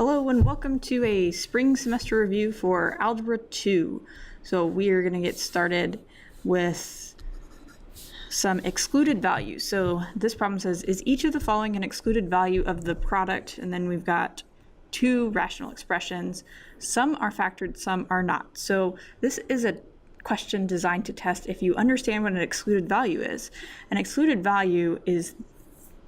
Hello and welcome to a spring semester review for Algebra 2. So we are going to get started with some excluded values. So this problem says, is each of the following an excluded value of the product? And then we've got two rational expressions. Some are factored, some are not. So this is a question designed to test if you understand what an excluded value is. An excluded value is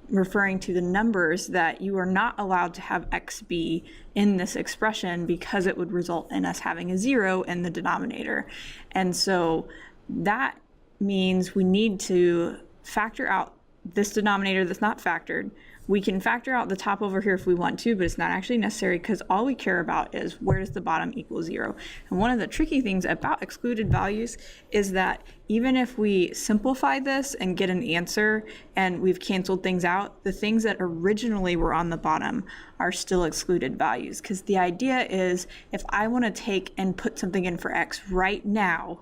referring to the numbers that you are not allowed to have x be in this expression because it would result in us having a 0 in the denominator. And so that means we need to factor out this denominator that's not factored. We can factor out the top over here if we want to, but it's not actually necessary because all we care about is where does the bottom equal 0. And one of the tricky things about excluded values is that even if we simplify this and get an answer and we've canceled things out, the things that originally were on the bottom are still excluded values. Because the idea is if I want to take and put something in for x right now,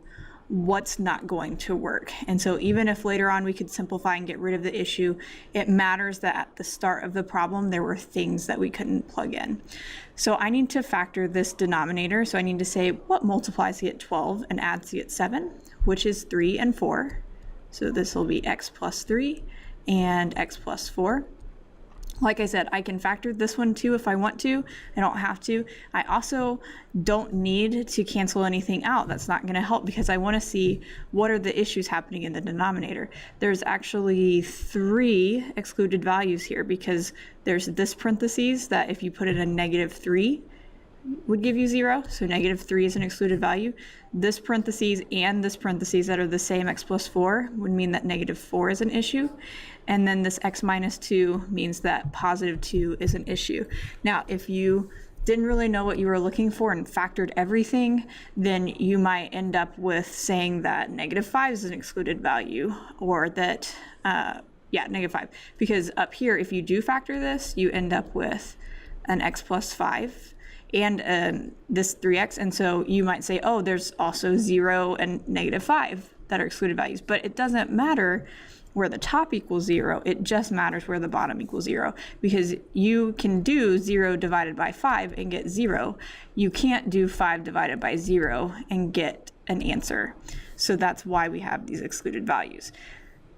what's not going to work. And so even if later on we could simplify and get rid of the issue, it matters that at the start of the problem there were things that we couldn't plug in. So I need to factor this denominator. So I need to say what multiplies to get 12 and adds to get 7, which is 3 and 4. So this will be x plus 3 and x plus 4. Like I said, I can factor this one too if I want to. I don't have to. I also don't need to cancel anything out. That's not going to help because I want to see what are the issues happening in the denominator. There's actually 3 excluded values here because there's this parentheses that if you put in a -3 would give you 0. So -3 is an excluded value. This parentheses and this parentheses that are the same x plus 4 would mean that -4 is an issue. And then this x minus 2 means that +2 is an issue. Now, if you didn't really know what you were looking for and factored everything, then you might end up with saying that -5 is an excluded value, or that, -5. Because up here, if you do factor this, you end up with an x plus 5 and this 3x. And so you might say, oh, there's also 0 and -5 that are excluded values. But it doesn't matter where the top equals 0, it just matters where the bottom equals 0, because you can do 0 divided by 5 and get 0. You can't do 5 divided by 0 and get an answer. So that's why we have these excluded values.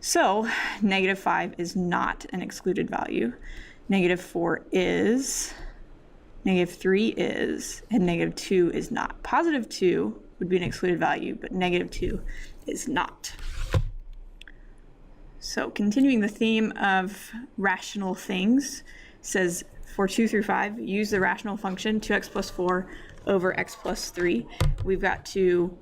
So -5 is not an excluded value. -4 is, -3 is, and -2 is not. +2 would be an excluded value, but -2 is not. So continuing the theme of rational things, says for 2 through 5, use the rational function 2x plus 4 over x plus 3. We've got to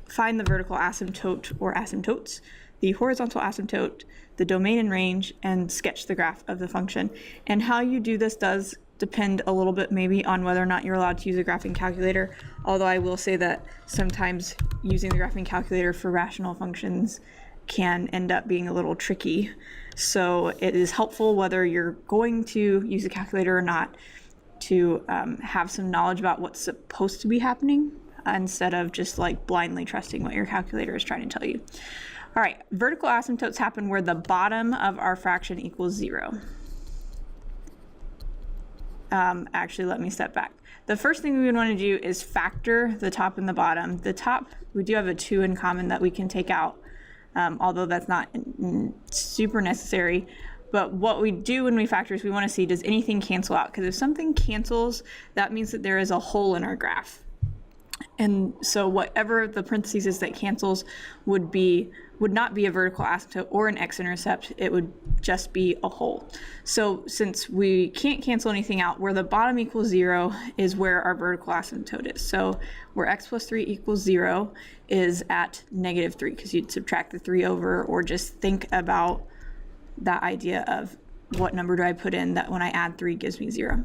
find the vertical asymptote or asymptotes, the horizontal asymptote, the domain and range, and sketch the graph of the function. And how you do this does depend a little bit maybe on whether or not you're allowed to use a graphing calculator, although I will say that sometimes using the graphing calculator for rational functions can end up being a little tricky. So it is helpful whether you're going to use a calculator or not to have some knowledge about what's supposed to be happening instead of just like blindly trusting what your calculator is trying to tell you. All right, vertical asymptotes happen where the bottom of our fraction equals 0. Actually, let me step back. The first thing we would want to do is factor the top and the bottom. The top, we do have a 2 in common that we can take out. Although that's not super necessary. But what we do when we factor is we want to see, does anything cancel out? Because if something cancels, that means that there is a hole in our graph. And so whatever the parentheses is that cancels would not be a vertical asymptote or an x-intercept, it would just be a hole. So since we can't cancel anything out, where the bottom equals 0 is where our vertical asymptote is. So where x plus 3 equals 0 is at -3, because you'd subtract the 3 over, or just think about that idea of what number do I put in that when I add 3 gives me 0.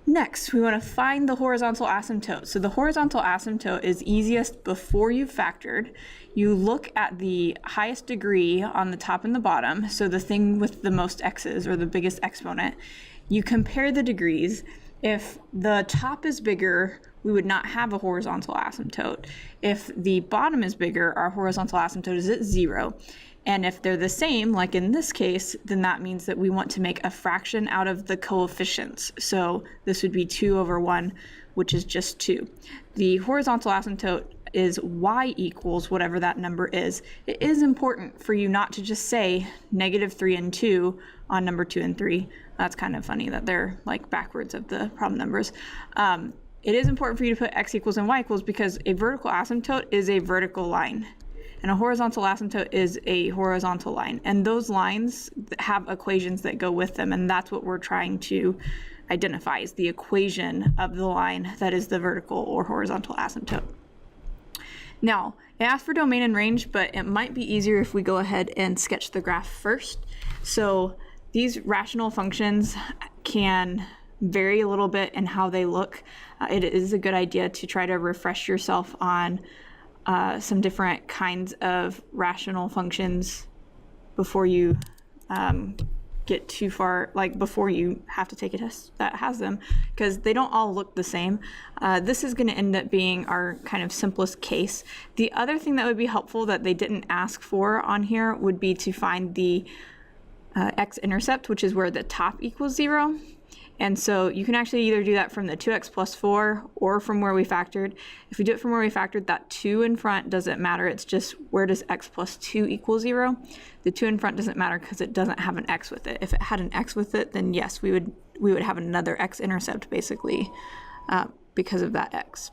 Next, we want to find the horizontal asymptote. So the horizontal asymptote is easiest before you've factored. You look at the highest degree on the top and the bottom, so the thing with the most x's or the biggest exponent. You compare the degrees. If the top is bigger, we would not have a horizontal asymptote. If the bottom is bigger, our horizontal asymptote is at 0. And if they're the same, like in this case, then that means that we want to make a fraction out of the coefficients. So this would be 2 over 1, which is just 2. The horizontal asymptote is y equals whatever that number is. It is important for you not to just say -3 and 2 on number 2 and 3. That's kind of funny that they're like backwards of the problem numbers. It is important for you to put x equals and y equals because a vertical asymptote is a vertical line. And a horizontal asymptote is a horizontal line. And those lines have equations that go with them, and that's what we're trying to identify, is the equation of the line that is the vertical or horizontal asymptote. Now, it asks for domain and range, but it might be easier if we go ahead and sketch the graph first. So these rational functions can vary a little bit in how they look. It is a good idea to try to refresh yourself on some different kinds of rational functions before you get too far, like before you have to take a test that has them, because they don't all look the same. This is going to end up being our kind of simplest case. The other thing that would be helpful that they didn't ask for on here would be to find the x-intercept, which is where the top equals 0. And so you can actually either do that from the 2x plus 4 or from where we factored. If we do it from where we factored, that 2 in front doesn't matter. It's just where does x plus 2 equal 0? The 2 in front doesn't matter because it doesn't have an x with it. If it had an x with it, then yes, we would have another x-intercept basically because of that x.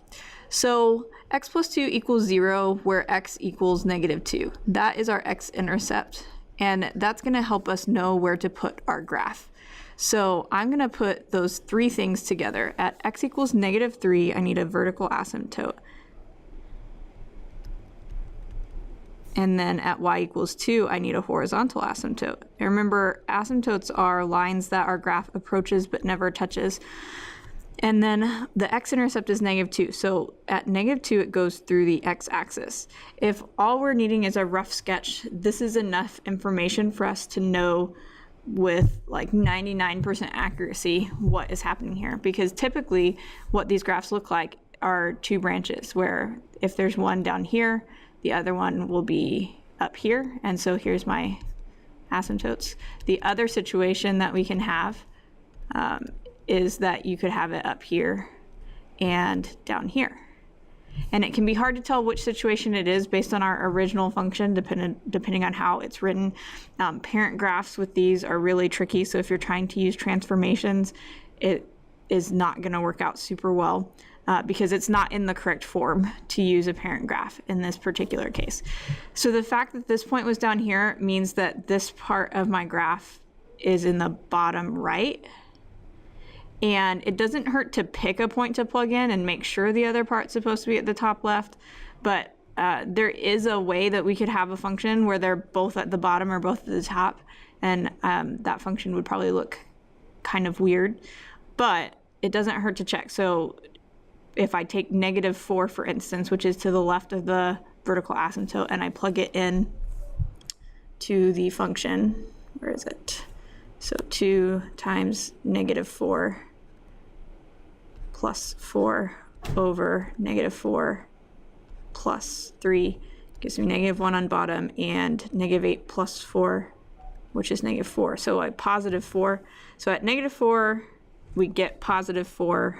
So x plus 2 equals 0 where x equals -2. That is our x-intercept, and that's going to help us know where to put our graph. So I'm going to put those three things together. At x equals -3, I need a vertical asymptote. And then at y equals 2, I need a horizontal asymptote. And remember, asymptotes are lines that our graph approaches but never touches. And then the x-intercept is -2. So at -2, it goes through the x-axis. If all we're needing is a rough sketch, this is enough information for us to know with like 99% accuracy what is happening here, because typically what these graphs look like are two branches where if there's one down here, the other one will be up here, and so here's my asymptotes. The other situation that we can have is that you could have it up here and down here. And it can be hard to tell which situation it is based on our original function, depending on how it's written. Parent graphs with these are really tricky, so if you're trying to use transformations, it is not going to work out super well because it's not in the correct form to use a parent graph in this particular case. So the fact that this point was down here means that this part of my graph is in the bottom right. And it doesn't hurt to pick a point to plug in and make sure the other part's supposed to be at the top left, but there is a way that we could have a function where they're both at the bottom or both at the top, and that function would probably look kind of weird, but it doesn't hurt to check. So if I take -4, for instance, which is to the left of the vertical asymptote, and I plug it in to the function, where is it? So 2 times -4 plus 4 over -4 plus 3 gives me -1 on bottom, and -8 plus 4, which is -4. So a +4. So at -4, we get +4,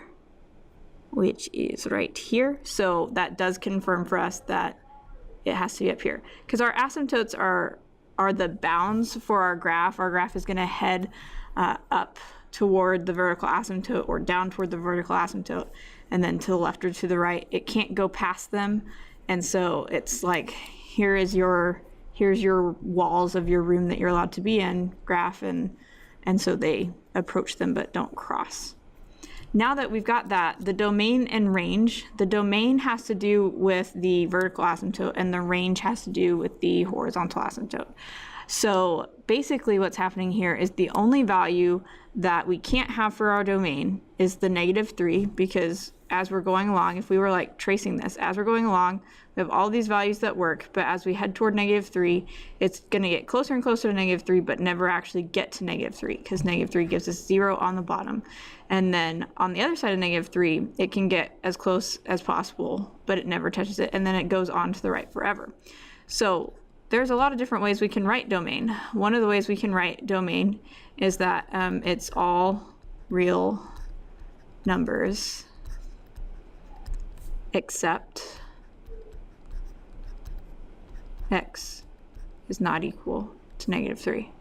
which is right here. So that does confirm for us that it has to be up here, because our asymptotes are the bounds for our graph. Our graph is going to head up toward the vertical asymptote or down toward the vertical asymptote, and then to the left or to the right. It can't go past them, and so it's like here's your walls of your room that you're allowed to be in graph, and so they approach them but don't cross. Now that we've got that, the domain and range, the domain has to do with the vertical asymptote and the range has to do with the horizontal asymptote. So basically what's happening here is the only value that we can't have for our domain is the -3, because as we're going along, if we were like tracing this, as we're going along, we have all these values that work, but as we head toward -3, it's going to get closer and closer to -3, but never actually get to -3, because -3 gives us 0 on the bottom. And then on the other side of -3, it can get as close as possible, but it never touches it, and then it goes on to the right forever. So there's a lot of different ways we can write domain. One of the ways we can write domain is that it's all real numbers except x is not equal to -3.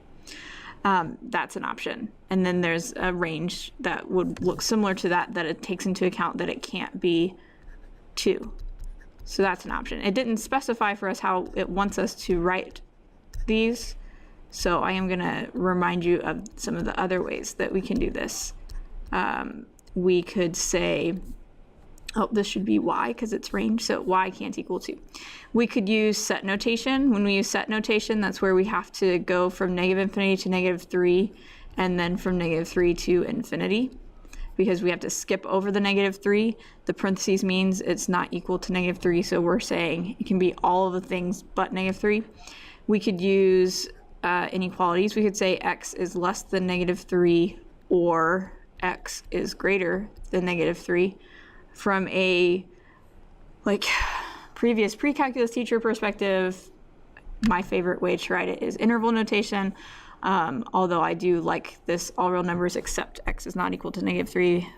That's an option. And then there's a range that would look similar to that it takes into account that it can't be 2. So that's an option. It didn't specify for us how it wants us to write these, so I am going to remind you of some of the other ways that we can do this. We could say, oh, this should be y because it's range, so y can't equal 2. We could use set notation. When we use set notation, that's where we have to go from -infinity to -3, and then from -3 to infinity, because we have to skip over the -3. The parentheses means it's not equal to -3, so we're saying it can be all of the things but -3. We could use inequalities. We could say x is less than -3 or x is greater than -3. From a previous pre-calculus teacher perspective, my favorite way to write it is interval notation. Although I do like this all real numbers except x is not equal to -3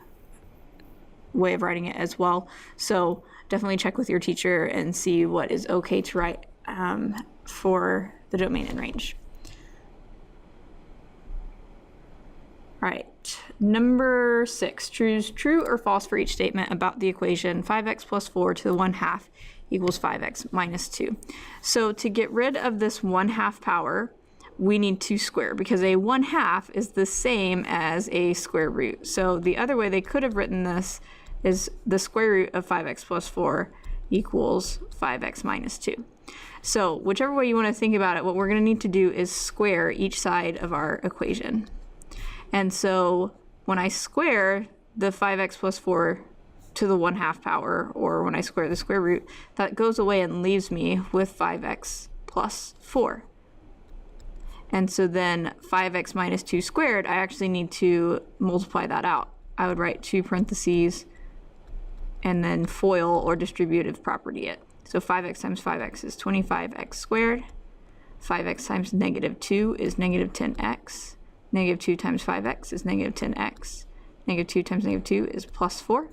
way of writing it as well. So definitely check with your teacher and see what is okay to write for the domain and range. All right, number 6, choose true or false for each statement about the equation 5x plus 4 to the 1/2 equals 5x minus 2. So to get rid of this 1/2 power, we need to square, because a 1/2 is the same as a square root. So the other way they could have written this is the square root of 5x plus 4 equals 5x minus 2. So whichever way you want to think about it, what we're going to need to do is square each side of our equation. And so when I square the 5x plus 4 to the 1/2 power, or when I square the square root, that goes away and leaves me with 5x plus 4. And so then 5x minus 2 squared, I actually need to multiply that out. I would write 2 parentheses and then FOIL or distributive property it. So 5x times 5x is 25x squared. 5x times -2 is -10x. -2 times 5x is -10x. -2 times -2 is plus 4.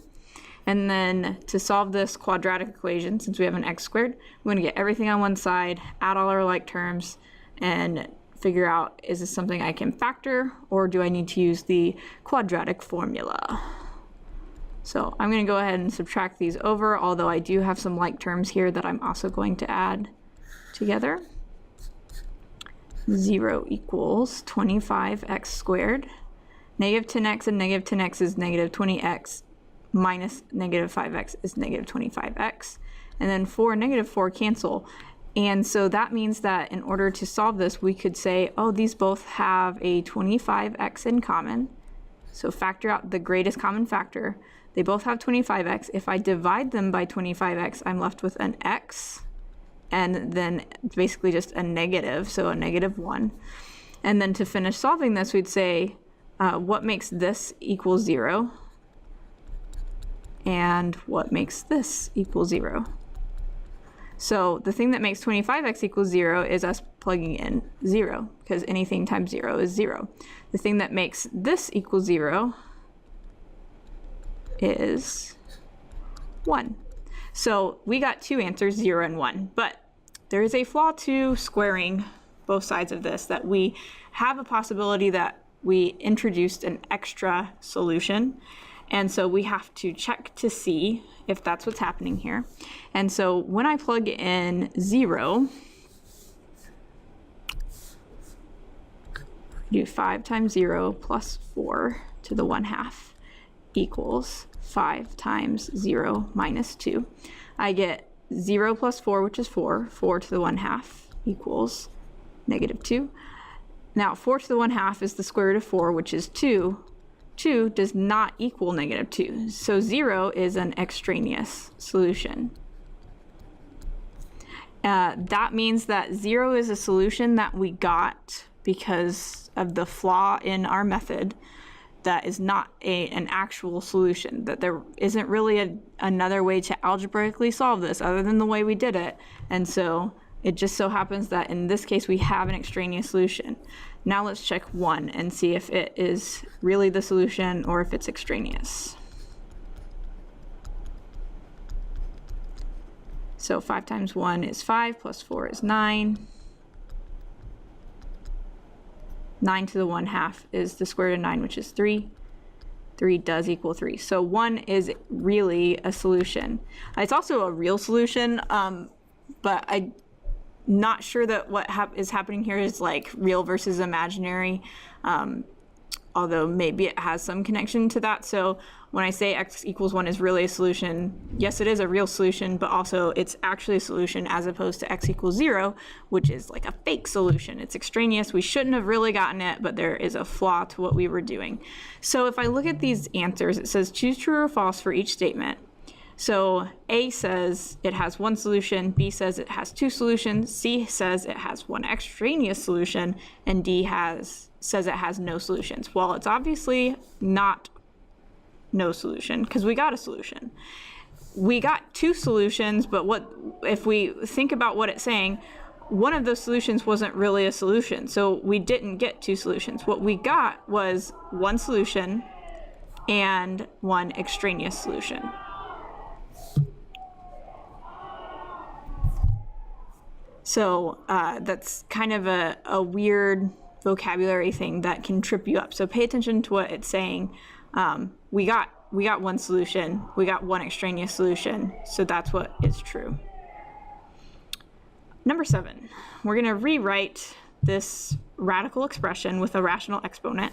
And then to solve this quadratic equation, since we have an x squared, we're going to get everything on one side, add all our like terms, and figure out, is this something I can factor, or do I need to use the quadratic formula? So I'm going to go ahead and subtract these over, although I do have some like terms here that I'm also going to add together. 0 equals 25x squared. -10x and -10x is -20x, minus -5x is -25x. And then 4 and -4 cancel. And so that means that in order to solve this, we could say, oh, these both have a 25x in common. So factor out the greatest common factor. They both have 25x. If I divide them by 25x, I'm left with an x, and then basically just a negative, so a -1. And then to finish solving this, we'd say, what makes this equal 0? And what makes this equal 0? So the thing that makes 25x equals 0 is us plugging in 0, because anything times 0 is 0. The thing that makes this equal 0 is 1. So we got two answers, 0 and 1, but there is a flaw to squaring both sides of this, that we have a possibility that we introduced an extra solution. And so we have to check to see if that's what's happening here. And so when I plug in 0, do 5 times 0 plus 4 to the 1/2 equals 5 times 0 minus 2. I get 0 plus 4, which is 4. 4 to the 1/2 equals -2. Now 4 to the 1/2 is the square root of 4, which is 2. 2 does not equal negative 2. So 0 is an extraneous solution. That means that 0 is a solution that we got because of the flaw in our method. That is not an actual solution, that there isn't really another way to algebraically solve this other than the way we did it. And so it just so happens that in this case we have an extraneous solution. Now let's check 1 and see if it is really the solution or if it's extraneous. So 5 times 1 is 5, plus 4 is 9. 9 to the 1/2 is the square root of 9, which is 3. 3 does equal 3. So 1 is really a solution. It's also a real solution, but I'm not sure that what is happening here is like real versus imaginary, although maybe it has some connection to that. So when I say x equals 1 is really a solution, yes, it is a real solution, but also it's actually a solution as opposed to x equals 0, which is like a fake solution. It's extraneous. We shouldn't have really gotten it, but there is a flaw to what we were doing. So if I look at these answers, it says choose true or false for each statement. So A says it has 1 solution, B says it has 2 solutions, C says it has 1 extraneous solution, and D says it has no solutions. Well, it's obviously not no solution because we got a solution. We got 2 solutions, but if we think about what it's saying, one of those solutions wasn't really a solution, so we didn't get 2 solutions. What we got was 1 solution and 1 extraneous solution. So that's kind of a weird vocabulary thing that can trip you up. So pay attention to what it's saying. We got 1 solution, we got 1 extraneous solution, so that's what is true. Number 7, we're going to rewrite this radical expression with a rational exponent,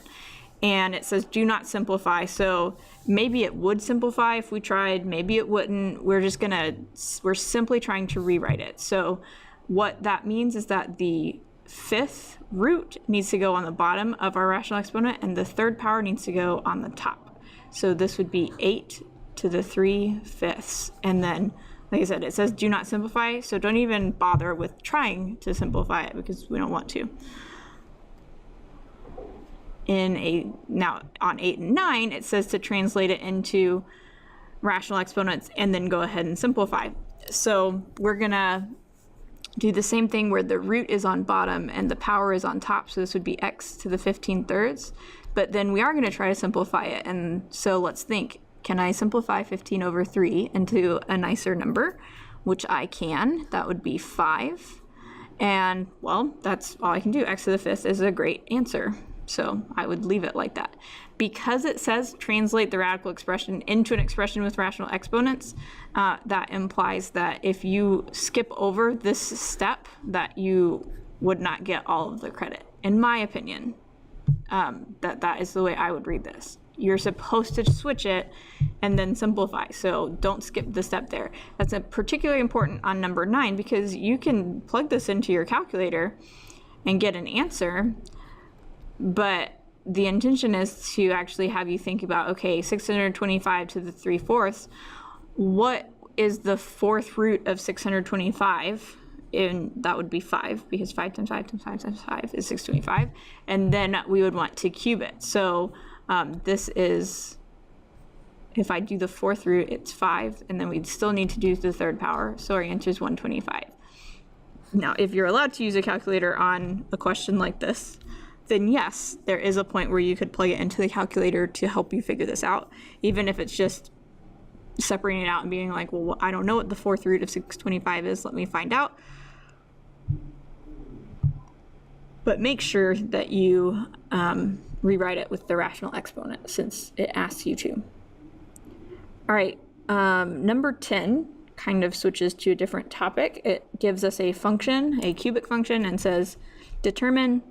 and it says do not simplify. So maybe it would simplify if we tried, maybe it wouldn't. We're simply trying to rewrite it. So what that means is that the 5th root needs to go on the bottom of our rational exponent, and the 3rd power needs to go on the top. So this would be 8 to the 3/5. And then, like I said, it says do not simplify, so don't even bother with trying to simplify it because we don't want to. Now on 8 and 9, it says to translate it into rational exponents and then go ahead and simplify. So we're gonna do the same thing where the root is on bottom and the power is on top, so this would be x to the 15/3, but then we are going to try to simplify it. And so let's think, can I simplify 15 over 3 into a nicer number? Which I can. That would be 5, and well, that's all I can do. X to the 5th is a great answer, so I would leave it like that. Because it says translate the radical expression into an expression with rational exponents, that implies that if you skip over this step, that you would not get all of the credit. In my opinion, that is the way I would read this. You're supposed to switch it and then simplify, so don't skip the step there. That's particularly important on number 9 because you can plug this into your calculator and get an answer, but the intention is to actually have you think about, okay, 625 to the 3/4, what is the 4th root of 625? And that would be 5, because 5 times 5 times 5 times 5 is 625. And then we would want to cube it. So this is, if I do the 4th root, it's 5, and then we'd still need to do the 3rd power. So our answer is 125. Now, if you're allowed to use a calculator on a question like this, then yes, there is a point where you could plug it into the calculator to help you figure this out, even if it's just separating it out and being like, well, I don't know what the 4th root of 625 is, let me find out. But make sure that you rewrite it with the rational exponent since it asks you to. All right, number 10 kind of switches to a different topic. It gives us a function, a cubic function, and says determine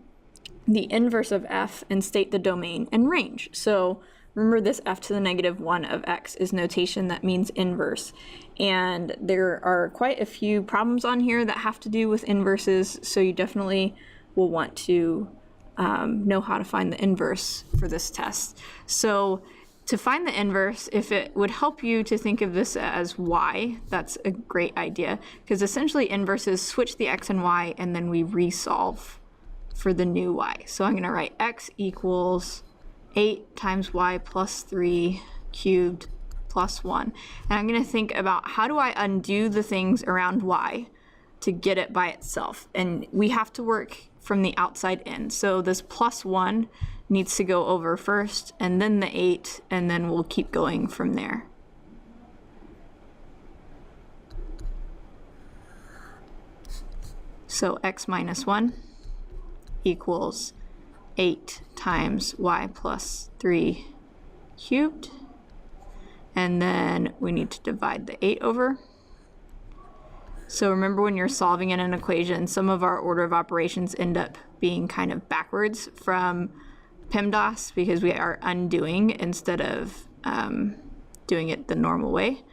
the inverse of f and state the domain and range. So remember, this f to the -1 of x is notation that means inverse. And there are quite a few problems on here that have to do with inverses, so you definitely will want to know how to find the inverse for this test. So to find the inverse, if it would help you to think of this as y, that's a great idea, because essentially inverses switch the x and y, and then we resolve for the new y. So I'm going to write x equals 8 times y plus 3 cubed plus 1. And I'm going to think about how do I undo the things around y to get it by itself. And we have to work from the outside in. So this plus 1 needs to go over first, and then the 8, and then we'll keep going from there. So x minus 1 equals 8 times y plus 3 cubed. And then we need to divide the 8 over. So remember, when you're solving in an equation, some of our order of operations end up being kind of backwards from PEMDAS because we are undoing instead of doing it the normal way.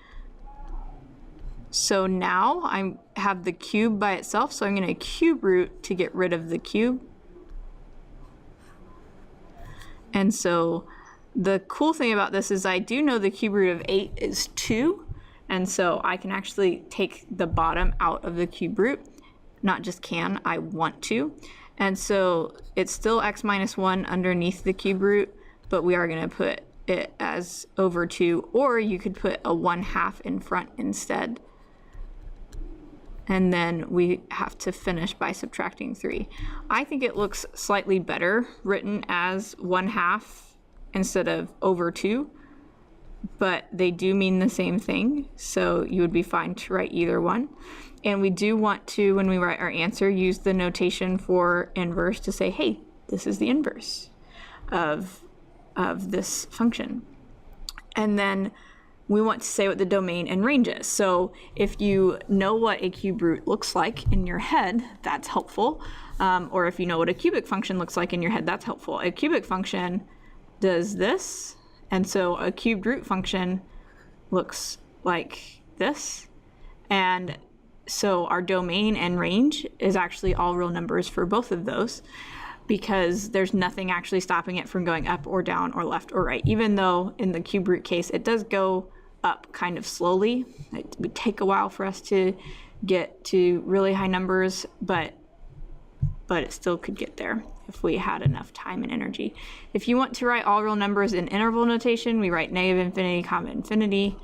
So now I have the cube by itself, so I'm going to cube root to get rid of the cube. And so the cool thing about this is I do know the cube root of 8 is 2, and so I can actually take the bottom out of the cube root. Not just can, I want to. And so it's still x minus 1 underneath the cube root, but we are going to put it as over 2, or you could put a 1/2 in front instead. And then we have to finish by subtracting 3. I think it looks slightly better written as 1/2 instead of over 2, but they do mean the same thing, so you would be fine to write either one. And we do want to, when we write our answer, use the notation for inverse to say, hey, this is the inverse of this function. And then we want to say what the domain and range is. So if you know what a cube root looks like in your head, that's helpful. Or if you know what a cubic function looks like in your head, that's helpful. A cubic function does this, and so a cubed root function looks like this. And so our domain and range is actually all real numbers for both of those, because there's nothing actually stopping it from going up or down or left or right, even though in the cube root case it does go up kind of slowly. It would take a while for us to get to really high numbers, but it still could get there if we had enough time and energy. If you want to write all real numbers in interval notation, we write negative infinity, comma infinity.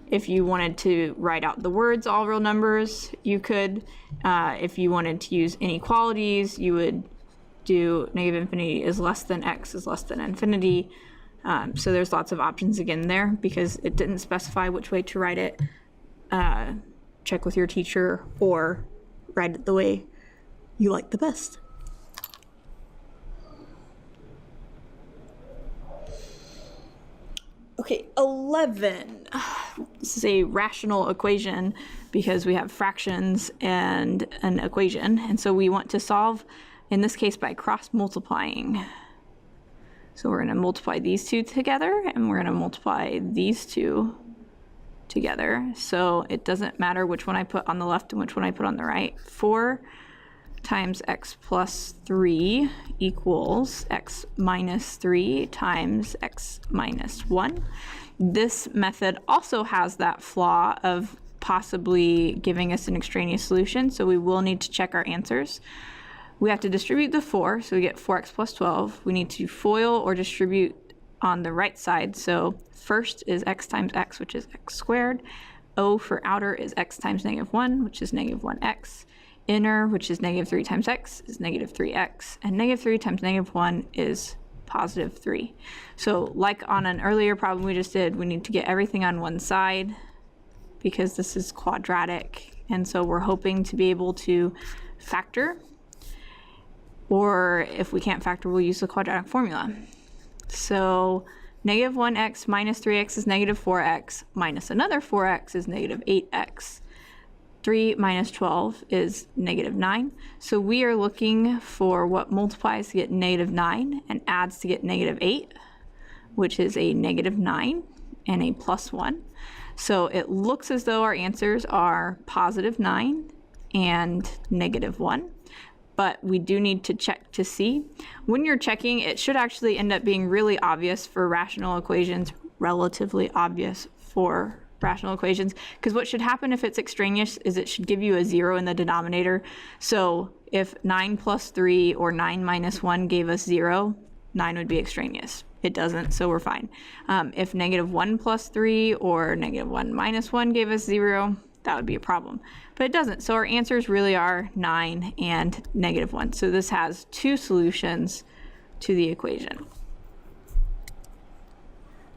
If you wanted to write out the words all real numbers, you could. If you wanted to use inequalities, you would do negative infinity is less than x is less than infinity. So there's lots of options again there, because it didn't specify which way to write it. Check with your teacher or write it the way you like the best. Okay, 11. This is a rational equation because we have fractions and an equation. And so we want to solve, in this case, by cross multiplying. So we're going to multiply these two together, and we're going to multiply these two together. So it doesn't matter which one I put on the left and which one I put on the right. 4 times x plus 3 equals x minus 3 times x minus 1. This method also has that flaw of possibly giving us an extraneous solution, so we will need to check our answers. We have to distribute the 4, so we get 4x plus 12. We need to FOIL or distribute on the right side, so first is x times x, which is x squared. O for outer is x times negative 1, which is negative 1x. Inner, which is negative 3 times x, is negative 3x, and negative 3 times negative 1 is positive 3. So like on an earlier problem we just did, we need to get everything on one side because this is quadratic, and so we're hoping to be able to factor, or if we can't factor, we'll use the quadratic formula. So negative 1x minus 3x is negative 4x, minus another 4x is negative 8x. 3 minus 12 is negative 9. So we are looking for what multiplies to get negative 9 and adds to get negative 8, which is a negative 9 and a plus 1. So it looks as though our answers are positive 9 and negative 1. but we do need to check to see. When you're checking, it should actually end up being really obvious for rational equations, relatively obvious for rational equations, because what should happen if it's extraneous is it should give you a 0 in the denominator. So if 9 plus 3 or 9 minus 1 gave us 0, 9 would be extraneous. It doesn't, so we're fine. If negative 1 plus 3 or negative 1 minus 1 gave us 0, that would be a problem. But it doesn't, so our answers really are 9 and negative 1. So this has two solutions to the equation.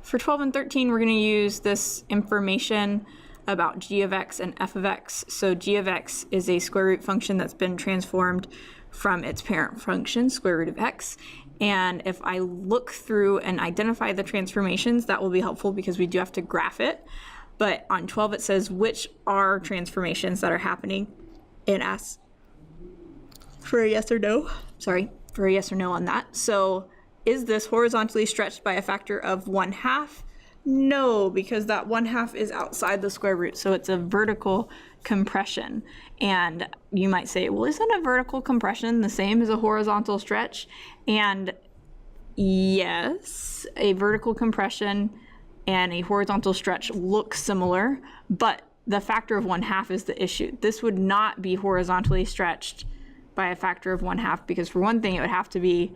For 12 and 13, we're going to use this information about g of x and f of x. So g of x is a square root function that's been transformed from its parent function, square root of x. And if I look through and identify the transformations, that will be helpful because we do have to graph it. But on 12, it says which are transformations that are happening, and asks for a yes or no. Sorry, for a yes or no on that. So is this horizontally stretched by a factor of 1/2? No, because that 1/2 is outside the square root, so it's a vertical compression. And you might say, well, isn't a vertical compression the same as a horizontal stretch? And yes, a vertical compression and a horizontal stretch look similar, but the factor of 1/2 is the issue. This would not be horizontally stretched by a factor of 1/2 because, for one thing, it would have to be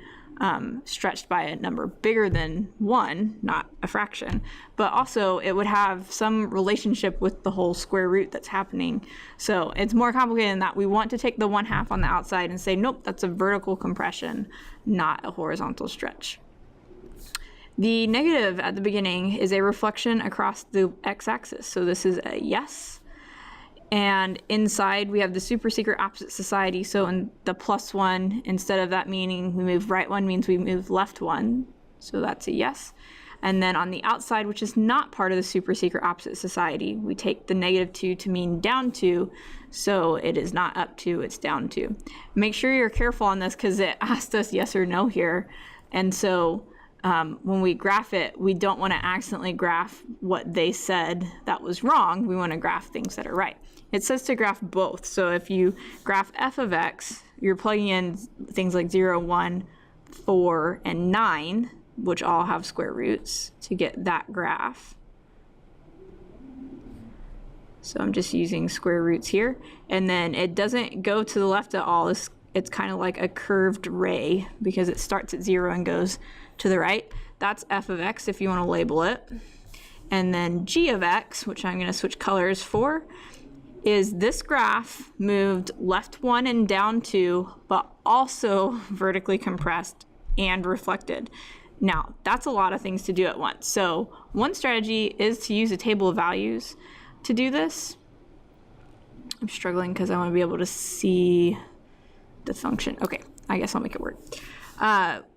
stretched by a number bigger than 1, not a fraction, but also it would have some relationship with the whole square root that's happening. So it's more complicated than that. We want to take the 1/2 on the outside and say, nope, that's a vertical compression, not a horizontal stretch. The negative at the beginning is a reflection across the x-axis. So this is a yes. And inside we have the super secret opposite society. So in the +1, instead of that meaning we move right 1 means we move left 1. So that's a yes. And then on the outside, which is not part of the super secret opposite society, we take the -2 to mean down 2. So it is not up 2, it's down 2. Make sure you're careful on this because it asked us yes or no here. And so when we graph it, we don't want to accidentally graph what they said that was wrong. We want to graph things that are right. It says to graph both. So if you graph f of x, you're plugging in things like 0, 1, 4, and 9, which all have square roots, to get that graph. So I'm just using square roots here. And then it doesn't go to the left at all. It's kind of like a curved ray because it starts at 0 and goes to the right. That's f of x if you want to label it. And then g of x, which I'm going to switch colors for, is this graph moved left 1 and down 2, but also vertically compressed and reflected. Now, that's a lot of things to do at once. So one strategy is to use a table of values to do this. I'm struggling because I want to be able to see the function. Okay, I guess I'll make it work.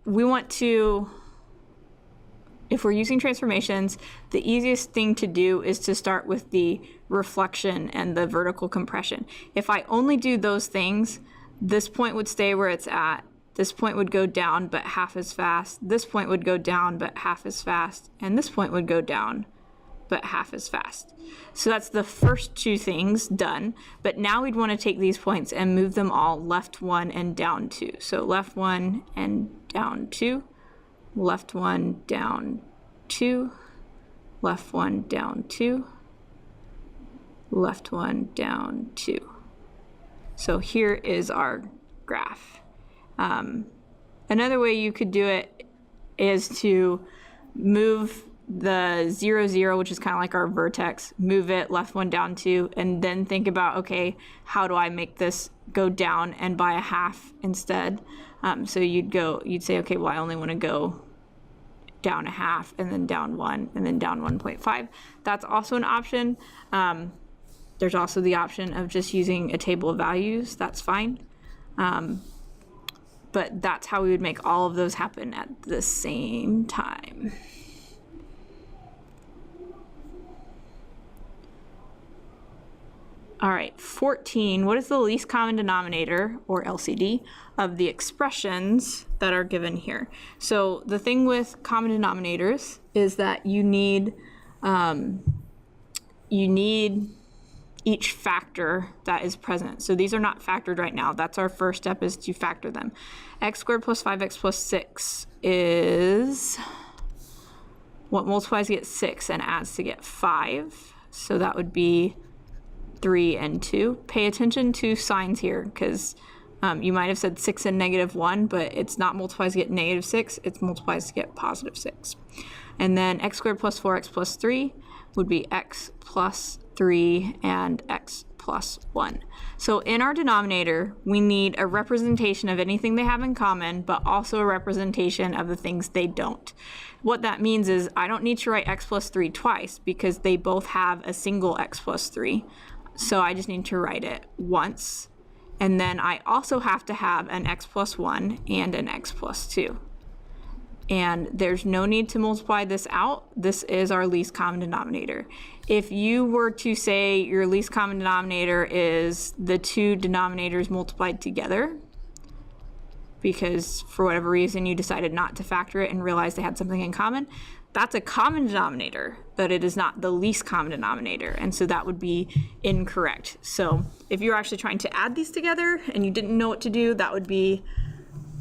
We want to, if we're using transformations, the easiest thing to do is to start with the reflection and the vertical compression. If I only do those things, this point would stay where it's at. This point would go down, but half as fast. This point would go down, but half as fast. And this point would go down, but half as fast. So that's the first two things done. But now we'd want to take these points and move them all left 1 and down 2. So left 1 and down 2, left 1 down 2, left 1 down 2, left 1 down 2. So here is our graph. Another way you could do it is to move the 0, 0, which is kind of like our vertex, move it left 1 down 2, and then think about, okay, how do I make this go down and by a half instead? So you'd say, okay, well, I only want to go down a half and then down 1 and then down 1.5. That's also an option. There's also the option of just using a table of values. That's fine. But that's how we would make all of those happen at the same time. All right, 14, what is the least common denominator, or LCD, of the expressions that are given here? So the thing with common denominators is that you need each factor that is present. So these are not factored right now. That's our first step, is to factor them. X squared plus 5x plus 6 is what multiplies to get 6 and adds to get 5. So that would be 3 and 2. Pay attention to signs here, because you might have said 6 and -1, but it's not multiplies to get -6, it's multiplies to get +6. And then x squared plus 4x plus 3 would be x plus 3 and x plus 1. So in our denominator, we need a representation of anything they have in common, but also a representation of the things they don't. What that means is I don't need to write x plus 3 twice, because they both have a single x plus 3. So I just need to write it once. And then I also have to have an x plus 1 and an x plus 2. And there's no need to multiply this out. This is our least common denominator. If you were to say your least common denominator is the two denominators multiplied together, because for whatever reason you decided not to factor it and realized they had something in common, that's a common denominator, but it is not the least common denominator, and so that would be incorrect. So if you're actually trying to add these together and you didn't know what to do, that would be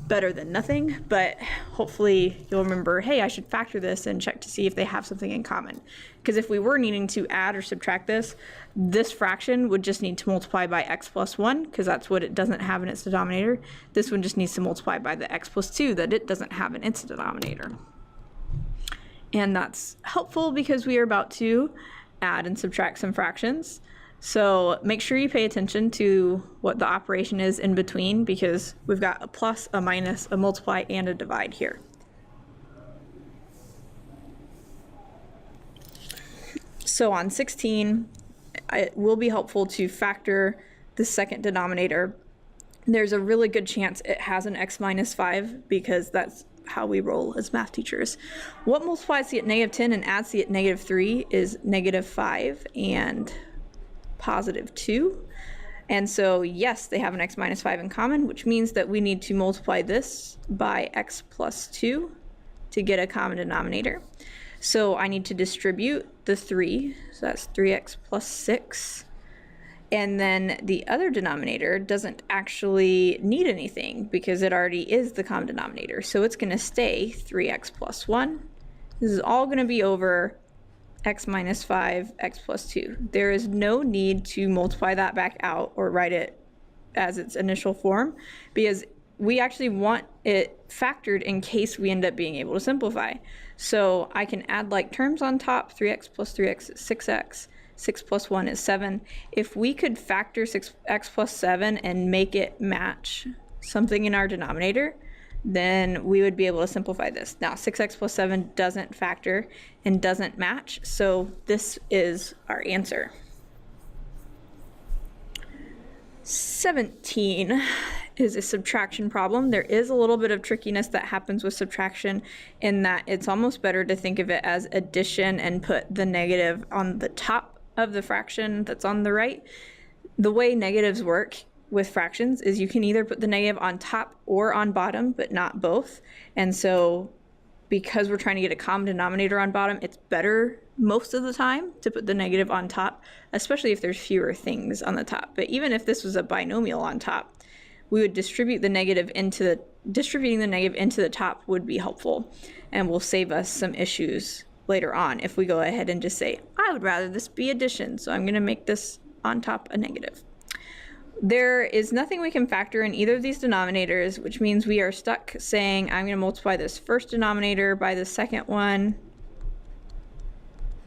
better than nothing, but hopefully you'll remember, hey, I should factor this and check to see if they have something in common. Because if we were needing to add or subtract this, this fraction would just need to multiply by x plus 1, because that's what it doesn't have in its denominator. This one just needs to multiply by the x plus 2 that it doesn't have in its denominator. And that's helpful because we are about to add and subtract some fractions. So make sure you pay attention to what the operation is in between, because we've got a plus, a minus, a multiply, and a divide here. So on 16, it will be helpful to factor the second denominator. There's a really good chance it has an x minus 5, because that's how we roll as math teachers. What multiplies to get -10 and adds to get -3 is -5 and +2. And so yes, they have an x minus 5 in common, which means that we need to multiply this by x plus 2 to get a common denominator. So I need to distribute the 3, so that's 3x plus 6. And then the other denominator doesn't actually need anything because it already is the common denominator. So it's going to stay 3x plus 1. This is all going to be over x minus 5, x plus 2. There is no need to multiply that back out or write it as its initial form, because we actually want it factored in case we end up being able to simplify. So I can add like terms on top. 3x plus 3x is 6x. 6 plus 1 is 7. If we could factor 6x plus 7 and make it match something in our denominator, then we would be able to simplify this. Now 6x plus 7 doesn't factor and doesn't match, so this is our answer. 17 is a subtraction problem. There is a little bit of trickiness that happens with subtraction, in that it's almost better to think of it as addition and put the negative on the top of the fraction that's on the right. The way negatives work with fractions is you can either put the negative on top or on bottom, but not both. And so because we're trying to get a common denominator on bottom, it's better most of the time to put the negative on top, especially if there's fewer things on the top. But even if this was a binomial on top, we would distributing the negative into the top would be helpful and will save us some issues later on if we go ahead and just say, I would rather this be addition, so I'm going to make this on top a negative. There is nothing we can factor in either of these denominators, which means we are stuck saying I'm going to multiply this first denominator by the second one,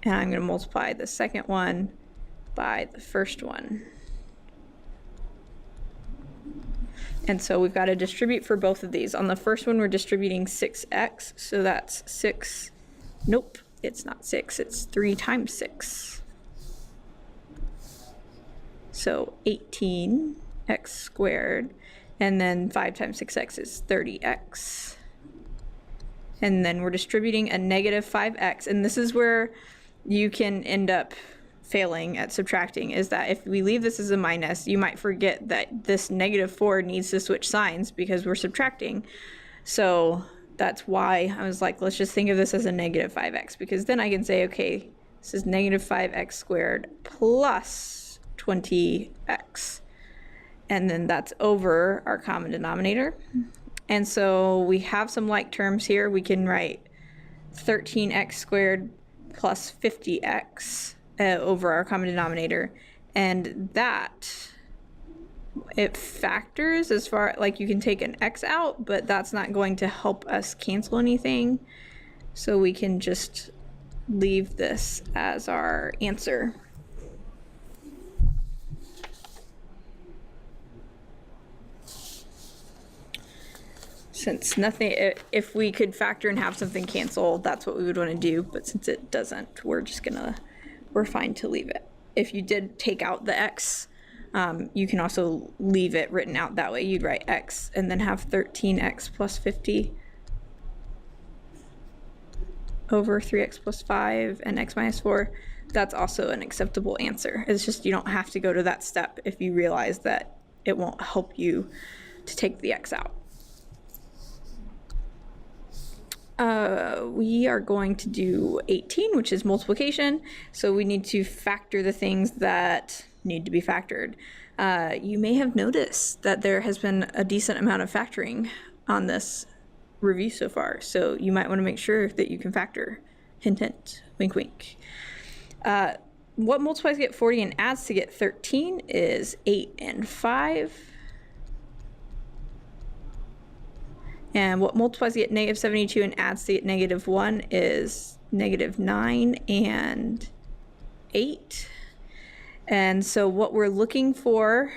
and I'm going to multiply the second one by the first one. And so we've got to distribute for both of these. On the first one, we're distributing 6x, so that's 6. Nope, it's not 6, it's 3 times 6. So 18x squared, and then 5 times 6x is 30x. And then we're distributing a negative 5x, and this is where you can end up failing at subtracting, is that if we leave this as a minus, you might forget that this -4 needs to switch signs because we're subtracting. So that's why I was like, let's just think of this as a negative 5x, because then I can say, okay, this is negative 5x squared plus 20x. And then that's over our common denominator. And so we have some like terms here. We can write 13x squared plus 50x over our common denominator. And that, it factors as far, like you can take an x out, but that's not going to help us cancel anything. So we can just leave this as our answer. Since nothing, if we could factor and have something cancel, that's what we would want to do. But since it doesn't, we're fine to leave it. If you did take out the x, you can also leave it written out that way. You'd write x and then have 13x plus 50 over 3x plus 5 and x minus 4. That's also an acceptable answer. It's just you don't have to go to that step if you realize that it won't help you to take the x out. We are going to do 18, which is multiplication. So we need to factor the things that need to be factored. You may have noticed that there has been a decent amount of factoring on this review so far. So you might want to make sure that you can factor. Hint, hint, wink, wink. What multiplies to get 40 and adds to get 13 is 8 and 5. And what multiplies to get negative 72 and adds to get negative 1 is negative 9 and 8. And so what we're looking for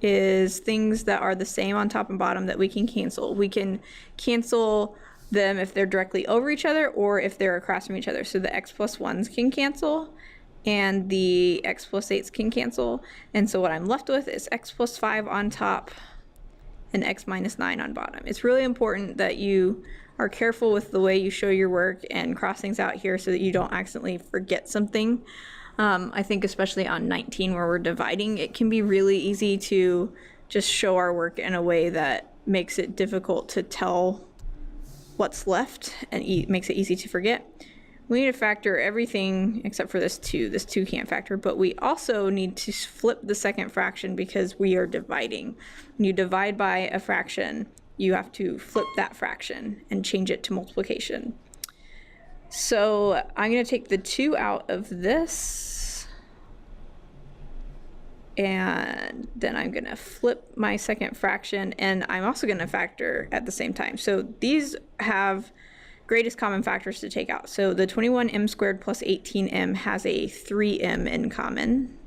is things that are the same on top and bottom that we can cancel. We can cancel them if they're directly over each other or if they're across from each other. So the x plus 1s can cancel and the x plus 8s can cancel. And so what I'm left with is x plus 5 on top and x minus 9 on bottom. It's really important that you are careful with the way you show your work and cross things out here so that you don't accidentally forget something. I think especially on 19 where we're dividing, it can be really easy to just show our work in a way that makes it difficult to tell what's left and makes it easy to forget. We need to factor everything except for this 2. This 2 can't factor, but we also need to flip the second fraction because we are dividing. When you divide by a fraction, you have to flip that fraction and change it to multiplication. So I'm going to take the 2 out of this, and then I'm going to flip my second fraction, and I'm also going to factor at the same time. So these have greatest common factors to take out. So the 21m squared plus 18m has a 3m in common,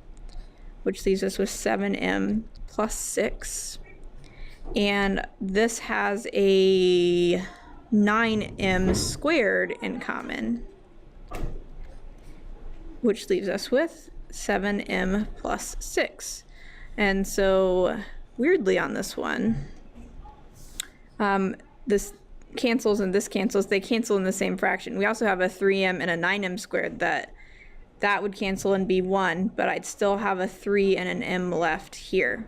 which leaves us with 7m plus 6. And this has a 9m squared in common, which leaves us with 7m plus 6. And so weirdly on this one, this cancels and this cancels, they cancel in the same fraction. We also have a 3m and a 9m squared that would cancel and be 1, but I'd still have a 3 and an m left here.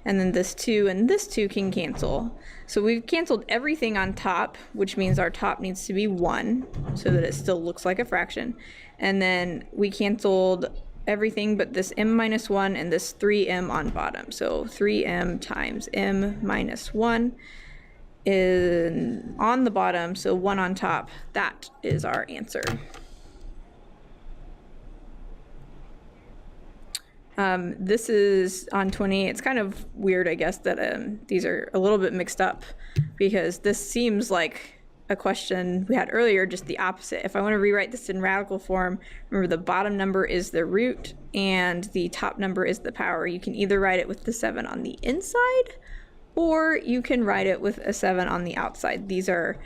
And then this 2 and this 2 can cancel. So we've canceled everything on top, which means our top needs to be 1 so that it still looks like a fraction. And then we canceled everything but this m minus 1 and this 3m on bottom. So 3m times m minus 1 is on the bottom, so 1 on top. That is our answer. This is on 20. It's kind of weird, I guess, that these are a little bit mixed up because this seems like a question we had earlier, just the opposite. If I want to rewrite this in radical form, remember the bottom number is the root and the top number is the power. You can either write it with the 7 on the inside or you can write it with a 7 on the outside. These are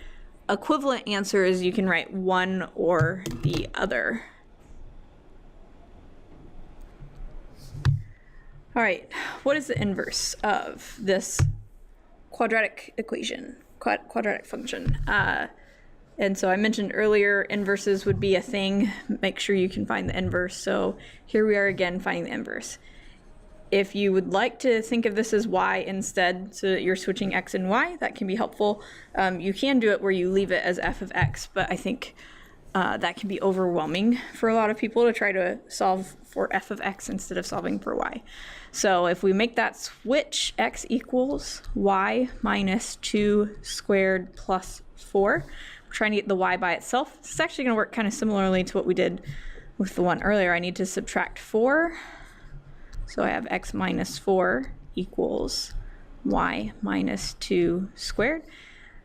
equivalent answers. You can write one or the other. All right, what is the inverse of this quadratic equation, quadratic function? And so I mentioned earlier, inverses would be a thing. Make sure you can find the inverse. So here we are again finding the inverse. If you would like to think of this as y instead, so that you're switching x and y, that can be helpful. You can do it where you leave it as f of x, but I think that can be overwhelming for a lot of people to try to solve for f of x instead of solving for y. So if we make that switch, x equals y minus 2 squared plus 4, we're trying to get the y by itself. This is actually going to work kind of similarly to what we did with the one earlier. I need to subtract 4. So I have x minus 4 equals y minus 2 squared.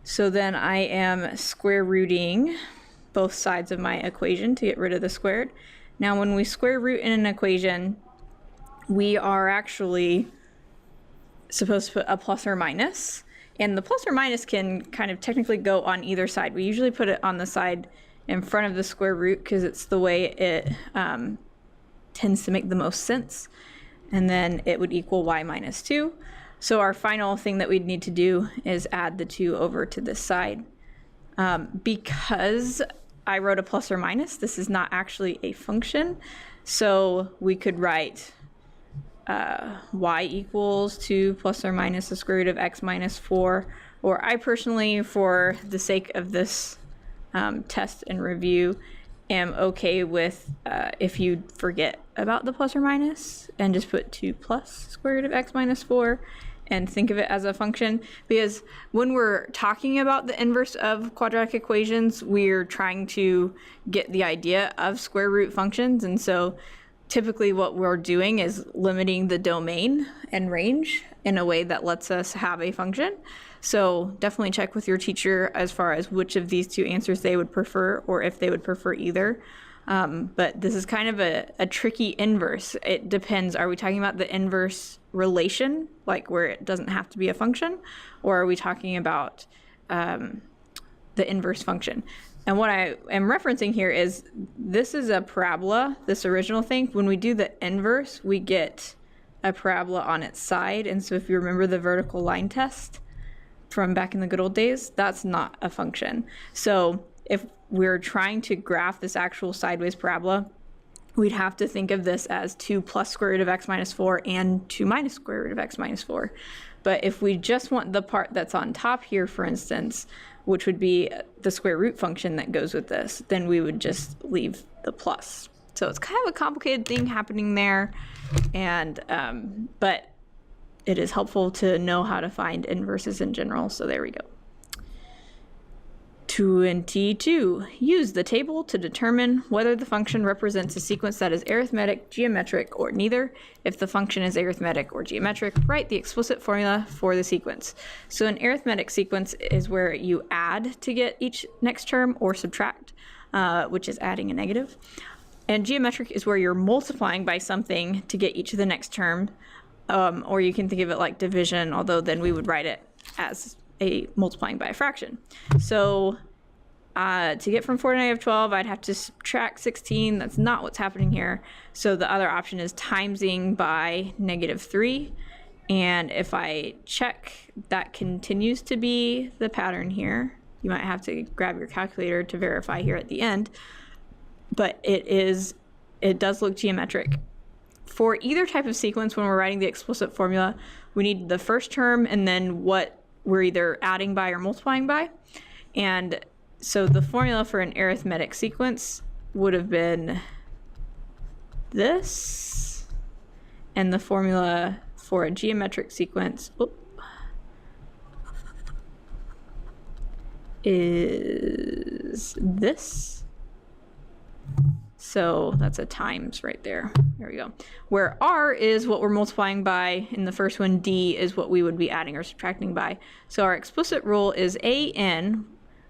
So then I am square rooting both sides of my equation to get rid of the squared. Now when we square root in an equation, we are actually supposed to put a plus or minus, and the plus or minus can kind of technically go on either side. We usually put it on the side in front of the square root because it's the way it tends to make the most sense, and then it would equal y minus 2. So our final thing that we'd need to do is add the 2 over to this side. Because I wrote a plus or minus, this is not actually a function, so we could write y equals 2 plus or minus the square root of x minus 4, or I personally, for the sake of this test and review, am okay with if you forget about the plus or minus and just put 2 plus square root of x minus 4 and think of it as a function, because when we're talking about the inverse of quadratic equations, we're trying to get the idea of square root functions, and so typically what we're doing is limiting the domain and range in a way that lets us have a function. So definitely check with your teacher as far as which of these two answers they would prefer, or if they would prefer either. But this is kind of a tricky inverse. It depends. Are we talking about the inverse relation, like where it doesn't have to be a function, or are we talking about the inverse function? And what I am referencing here is this is a parabola, this original thing. When we do the inverse, we get a parabola on its side. And so if you remember the vertical line test from back in the good old days, that's not a function. So if we're trying to graph this actual sideways parabola, we'd have to think of this as 2 plus square root of x minus 4 and 2 minus square root of x minus 4. But if we just want the part that's on top here, for instance, which would be the square root function that goes with this, then we would just leave the plus. So it's kind of a complicated thing happening there, and but it is helpful to know how to find inverses in general, so there we go. 22. Use the table to determine whether the function represents a sequence that is arithmetic, geometric, or neither. If the function is arithmetic or geometric, write the explicit formula for the sequence. So an arithmetic sequence is where you add to get each next term, or subtract, which is adding a negative. And geometric is where you're multiplying by something to get each of the next term, or you can think of it like division, although then we would write it as a multiplying by a fraction. So to get from 4 to negative 12, I'd have to subtract 16. That's not what's happening here. So the other option is timesing by negative 3. And if I check, that continues to be the pattern here. You might have to grab your calculator to verify here at the end. But it does look geometric. For either type of sequence, when we're writing the explicit formula, we need the first term and then what we're either adding by or multiplying by. And so the formula for an arithmetic sequence would have been this, and the formula for a geometric sequence is this. So that's a times right there. There we go. Where R is what we're multiplying by in the first one, D is what we would be adding or subtracting by. So our explicit rule is AN,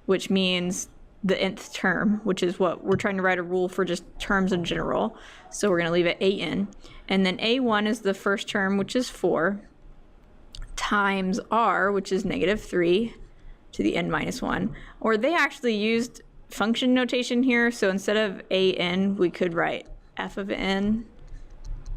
which means the nth term, which is what we're trying to write a rule for, just terms in general. So we're going to leave it AN. And then A1 is the first term, which is 4, times R, which is negative 3 to the n minus 1. Or they actually used function notation here, so instead of an, we could write f of n,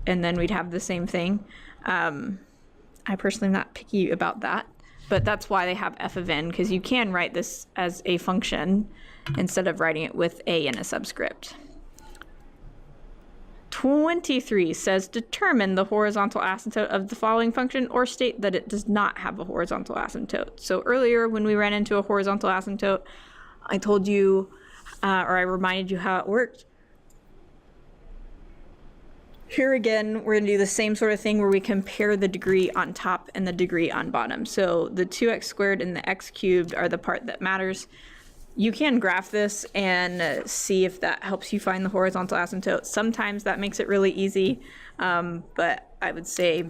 and then we'd have the same thing. I personally am not picky about that, but that's why they have f of n, because you can write this as a function instead of writing it with a in a subscript. 23 says determine the horizontal asymptote of the following function, or state that it does not have a horizontal asymptote. So earlier when we ran into a horizontal asymptote, I told you or I reminded you how it worked. Here again, we're going to do the same sort of thing where we compare the degree on top and the degree on bottom. So the 2x squared and the x cubed are the part that matters. You can graph this and see if that helps you find the horizontal asymptote. Sometimes that makes it really easy, but I would say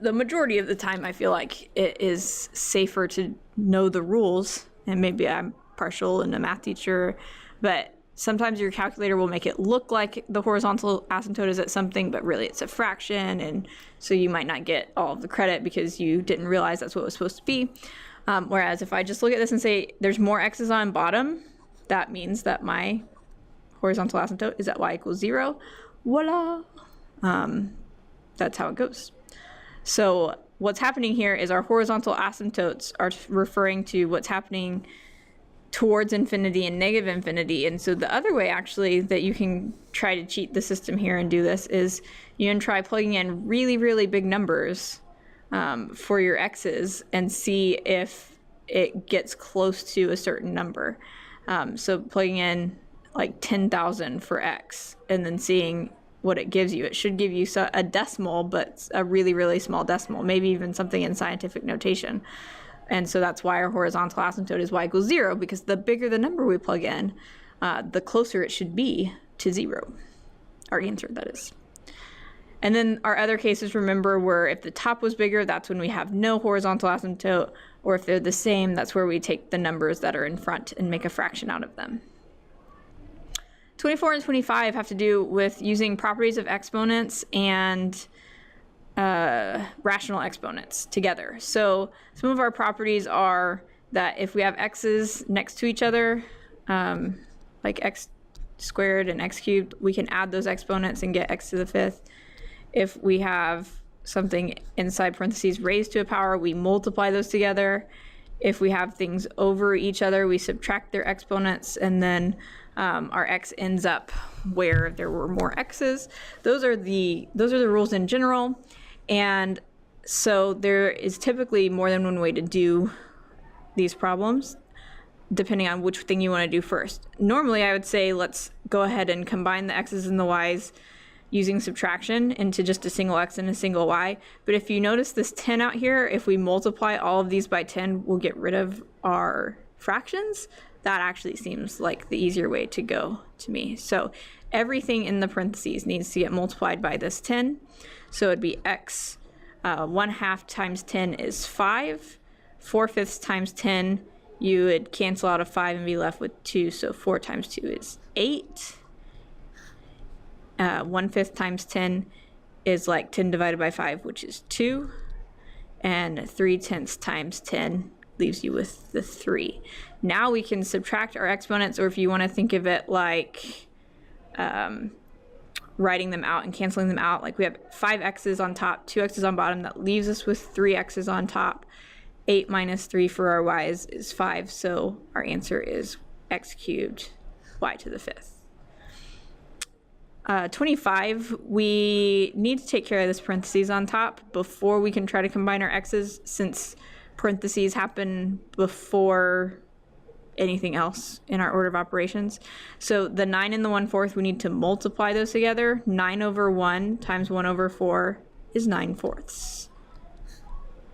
the majority of the time I feel like it is safer to know the rules, and maybe I'm partial and a math teacher, but sometimes your calculator will make it look like the horizontal asymptote is at something, but really it's a fraction, and so you might not get all of the credit because you didn't realize that's what it was supposed to be. Whereas if I just look at this and say there's more x's on bottom, that means that my horizontal asymptote is at y equals 0. Voila! That's how it goes. So what's happening here is our horizontal asymptotes are referring to what's happening towards infinity and negative infinity. And so the other way actually that you can try to cheat the system here and do this is you can try plugging in really, really big numbers for your x's and see if it gets close to a certain number. So plugging in like 10,000 for x and then seeing what it gives you. It should give you a decimal, but a really, really small decimal, maybe even something in scientific notation. And so that's why our horizontal asymptote is y equals 0, because the bigger the number we plug in, the closer it should be to 0. Our answer, that is. And then our other cases, remember, were if the top was bigger, that's when we have no horizontal asymptote, or if they're the same, that's where we take the numbers that are in front and make a fraction out of them. 24 and 25 have to do with using properties of exponents and rational exponents together. So some of our properties are that if we have x's next to each other, like x squared and x cubed, we can add those exponents and get x to the fifth. If we have something inside parentheses raised to a power, we multiply those together. If we have things over each other, we subtract their exponents, and then our x ends up where there were more x's. Those are the rules in general. And so there is typically more than one way to do these problems, depending on which thing you want to do first. Normally, I would say let's go ahead and combine the x's and the y's using subtraction into just a single x and a single y. But if you notice this 10 out here, if we multiply all of these by 10, we'll get rid of our fractions. That actually seems like the easier way to go to me. So everything in the parentheses needs to get multiplied by this 10. So it'd be x 1/2 times 10 is 5. 4/5 times 10, you would cancel out a 5 and be left with 2. So 4 times 2 is 8. 1/5 times 10 is like 10 divided by 5, which is 2. And 3/10 times 10 leaves you with the 3. Now we can subtract our exponents, or if you want to think of it like writing them out and canceling them out, like we have 5 x's on top, 2 x's on bottom, that leaves us with 3 x's on top. 8 minus 3 for our y's is 5, so our answer is x cubed y to the 5th. 25, we need to take care of this parentheses on top before we can try to combine our x's, since parentheses happen before anything else in our order of operations. So the 9 and the 1/4, we need to multiply those together. 9 over 1 times 1 over 4 is 9/4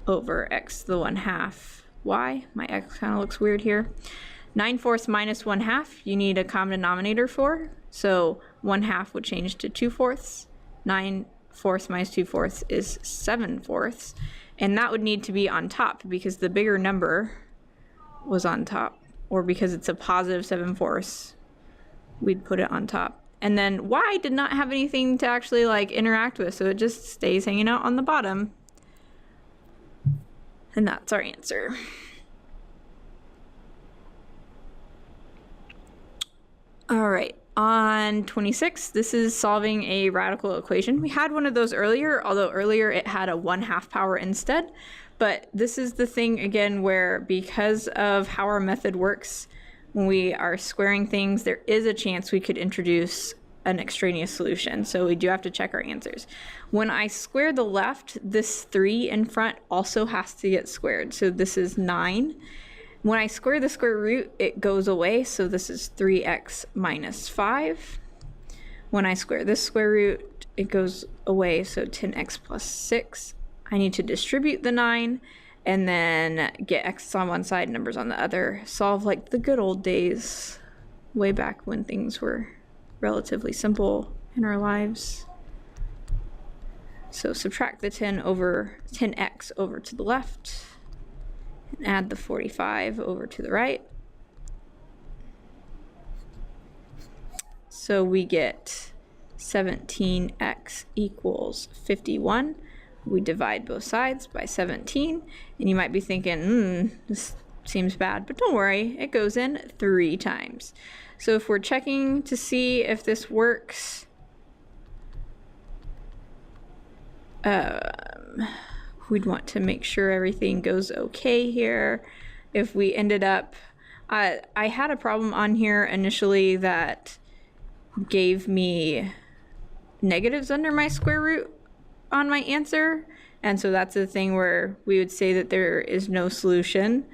over x to the 1/2 y. My x kind of looks weird here. 9/4 minus 1/2, you need a common denominator for. So 1/2 would change to 2/4. 9/4 minus 2/4 is 7/4. And that would need to be on top because the bigger number was on top, or because it's a positive 7/4, we'd put it on top. And then y did not have anything to actually like interact with, so it just stays hanging out on the bottom. And that's our answer. All right, on 26, this is solving a radical equation. We had one of those earlier, although earlier it had a 1/2 power instead. But this is the thing, again, where because of how our method works, when we are squaring things, there is a chance we could introduce an extraneous solution. So we do have to check our answers. When I square the left, this 3 in front also has to get squared. So this is 9. When I square the square root, it goes away, so this is 3x minus 5. When I square this square root, it goes away, so 10x plus 6. I need to distribute the 9, and then get x's on one side, numbers on the other. Solve like the good old days, way back when things were relatively simple in our lives. So subtract the 10x over to the left, and add the 45 over to the right. So we get 17x equals 51. We divide both sides by 17, and you might be thinking, this seems bad, but don't worry, it goes in 3 times. So if we're checking to see if this works, we'd want to make sure everything goes okay here. If we ended up, I had a problem on here initially that gave me negatives under my square root on my answer, and so that's the thing where we would say that there is no solution.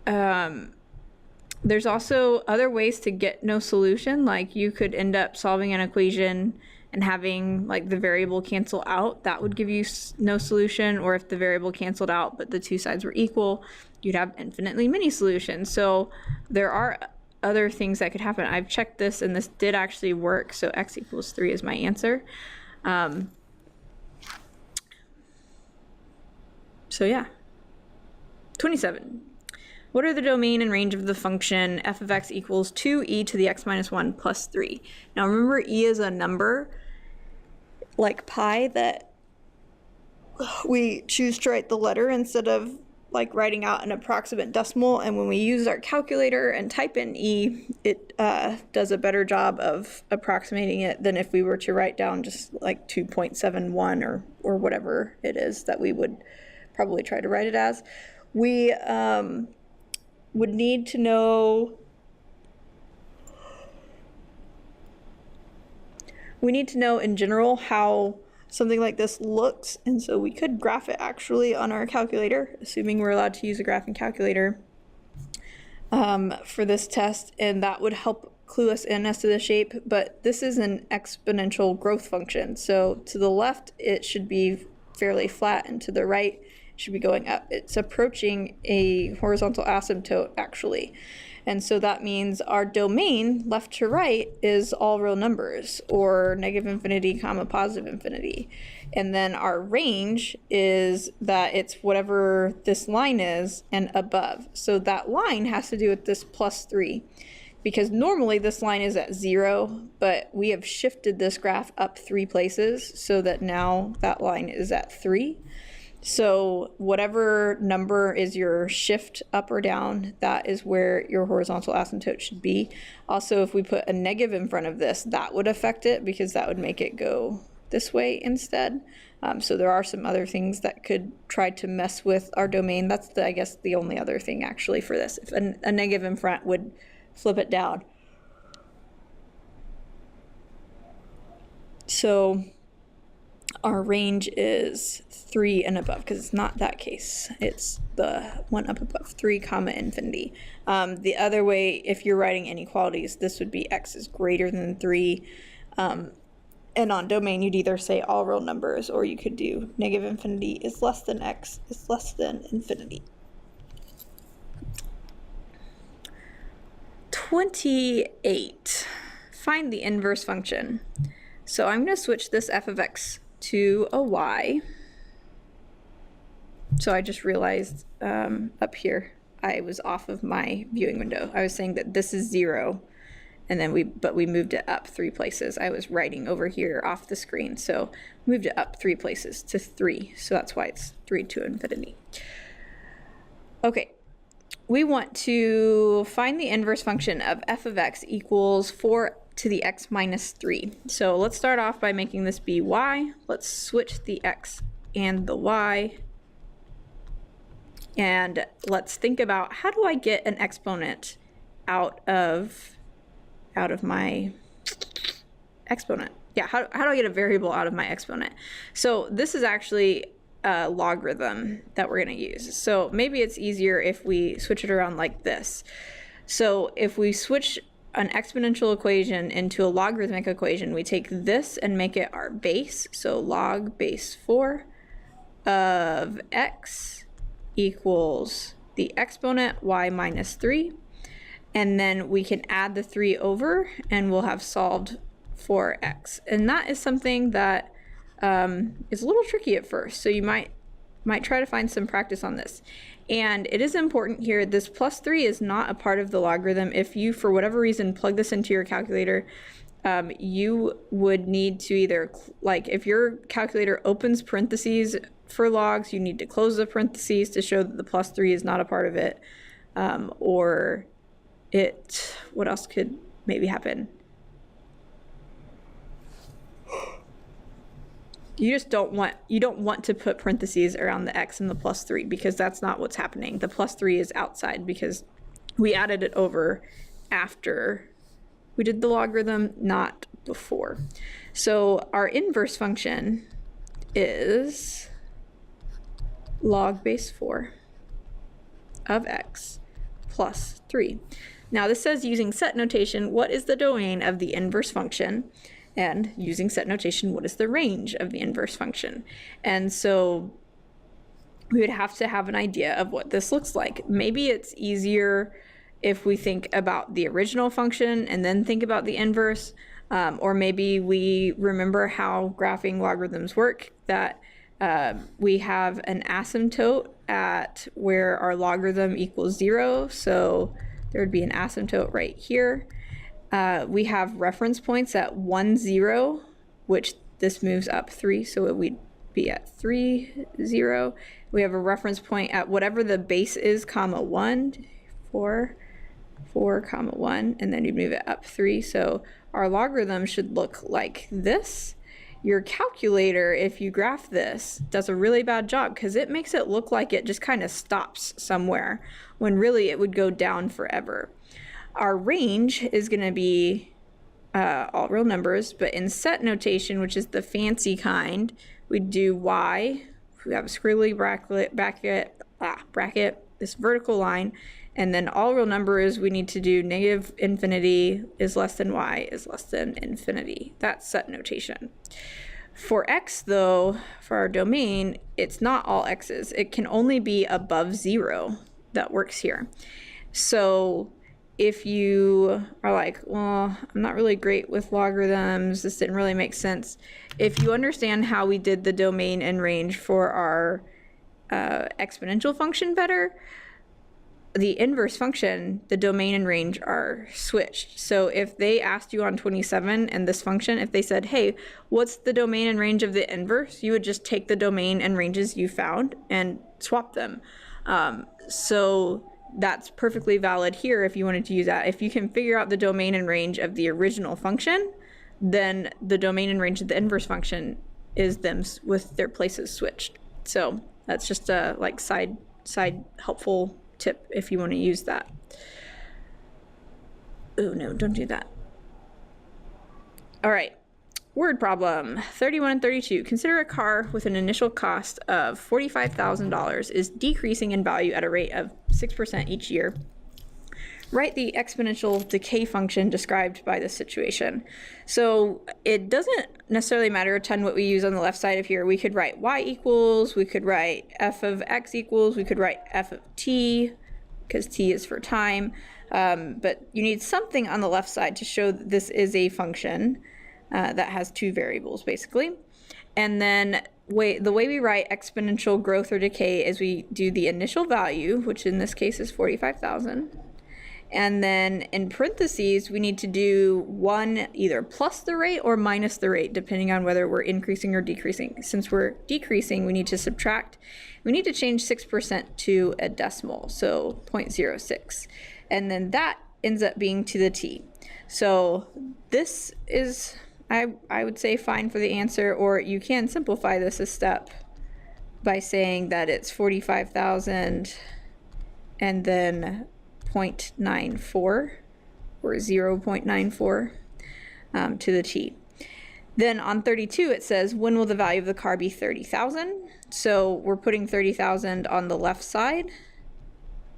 There's also other ways to get no solution, like you could end up solving an equation and having like the variable cancel out. That would give you no solution. Or if the variable canceled out but the two sides were equal, you'd have infinitely many solutions. So there are other things that could happen. I've checked this and this did actually work, so x equals 3 is my answer. So yeah. 27. What are the domain and range of the function f of x equals 2e to the x minus 1 plus 3? Now remember, e is a number like pi that we choose to write the letter instead of like writing out an approximate decimal, and when we use our calculator and type in e, it does a better job of approximating it than if we were to write down just like 2.71 or whatever it is that we would probably try to write it as. We would need to know, in general how something like this looks, and so we could graph it actually on our calculator, assuming we're allowed to use a graphing calculator for this test, and that would help clue us in as to the shape. But this is an exponential growth function, so to the left it should be fairly flat, and to the right it should be going up. It's approaching a horizontal asymptote actually, and so that means our domain left to right is all real numbers, or negative infinity comma positive infinity, and then our range is that it's whatever this line is and above. So that line has to do with this plus 3, because normally this line is at 0, but we have shifted this graph up 3 places so that now that line is at 3. So whatever number is your shift up or down, that is where your horizontal asymptote should be. Also, if we put a negative in front of this, that would affect it, because that would make it go this way instead. So there are some other things that could try to mess with our domain. That's I guess the only other thing actually for this. If a negative in front would flip it down. So our range is 3 and above, because it's not that case. It's the one up above, 3 comma infinity. The other way, if you're writing inequalities, this would be x is greater than 3. And on domain, you'd either say all real numbers, or you could do negative infinity is less than x is less than infinity. 28. Find the inverse function. So I'm going to switch this f of x to a y. So I just realized up here I was off of my viewing window. I was saying that this is 0, and then we moved it up 3 places. I was writing over here off the screen, so moved it up 3 places to 3. So that's why it's 3 to infinity. Okay, we want to find the inverse function of f of x equals 4 to the x minus 3. So let's start off by making this be y. Let's switch the x and the y. And let's think about, how do I get an exponent out of my exponent? Yeah, how do I get a variable out of my exponent? So this is actually logarithm that we're going to use. So maybe it's easier if we switch it around like this. So if we switch an exponential equation into a logarithmic equation, we take this and make it our base. So log base 4 of x equals the exponent y minus 3. And then we can add the 3 over and we'll have solved for x. And that is something that is a little tricky at first, so you might try to find some practice on this. And it is important here, this plus 3 is not a part of the logarithm. If you, for whatever reason, plug this into your calculator, you would need to either, like if your calculator opens parentheses for logs, you need to close the parentheses to show that the plus 3 is not a part of it. Or what else could maybe happen? You don't want to put parentheses around the x and the plus 3 because that's not what's happening. The plus 3 is outside because we added it over after we did the logarithm, not before. So our inverse function is log base 4 of x plus 3. Now this says using set notation, what is the domain of the inverse function? And using set notation, what is the range of the inverse function? And so we would have to have an idea of what this looks like. Maybe it's easier if we think about the original function and then think about the inverse, or maybe we remember how graphing logarithms work, that we have an asymptote at where our logarithm equals 0, so there would be an asymptote right here. We have reference points at 1, 0, which this moves up 3, so it would be at 3, 0. We have a reference point at whatever the base is, comma 1, 4, 4, comma 1, and then you'd move it up 3. So our logarithm should look like this. Your calculator, if you graph this, does a really bad job because it makes it look like it just kind of stops somewhere when really it would go down forever. Our range is going to be all real numbers, but in set notation, which is the fancy kind, we do y, we have a squiggly bracket, this vertical line, and then all real numbers, we need to do negative infinity is less than y is less than infinity. That's set notation. For x, though, for our domain, it's not all x's. It can only be above 0 that works here. So if you are like, well, I'm not really great with logarithms, this didn't really make sense. If you understand how we did the domain and range for our exponential function better, the inverse function, the domain and range are switched. So if they asked you on 27 and this function, if they said, hey, what's the domain and range of the inverse? You would just take the domain and ranges you found and swap them. So that's perfectly valid here if you wanted to use that. If you can figure out the domain and range of the original function, then the domain and range of the inverse function is them with their places switched. So that's just a like side helpful tip if you want to use that. Oh no, don't do that. All right, word problem 31 and 32. Consider a car with an initial cost of $45,000 is decreasing in value at a rate of 6% each year. Write the exponential decay function described by this situation. So it doesn't necessarily matter a ton what we use on the left side of here. We could write y equals, we could write f of x equals, we could write f of t, because t is for time. But you need something on the left side to show that this is a function that has two variables, basically. And then the way we write exponential growth or decay is we do the initial value, which in this case is 45,000. And then in parentheses, we need to do one either plus the rate or minus the rate, depending on whether we're increasing or decreasing. Since we're decreasing, we need to subtract. We need to change 6% to a decimal, so 0.06. And then that ends up being to the t. So this is, I would say, fine for the answer, or you can simplify this a step by saying that it's 45,000 and then 0.94 or 0.94 to the t. Then on 32, it says, when will the value of the car be 30,000? So we're putting 30,000 on the left side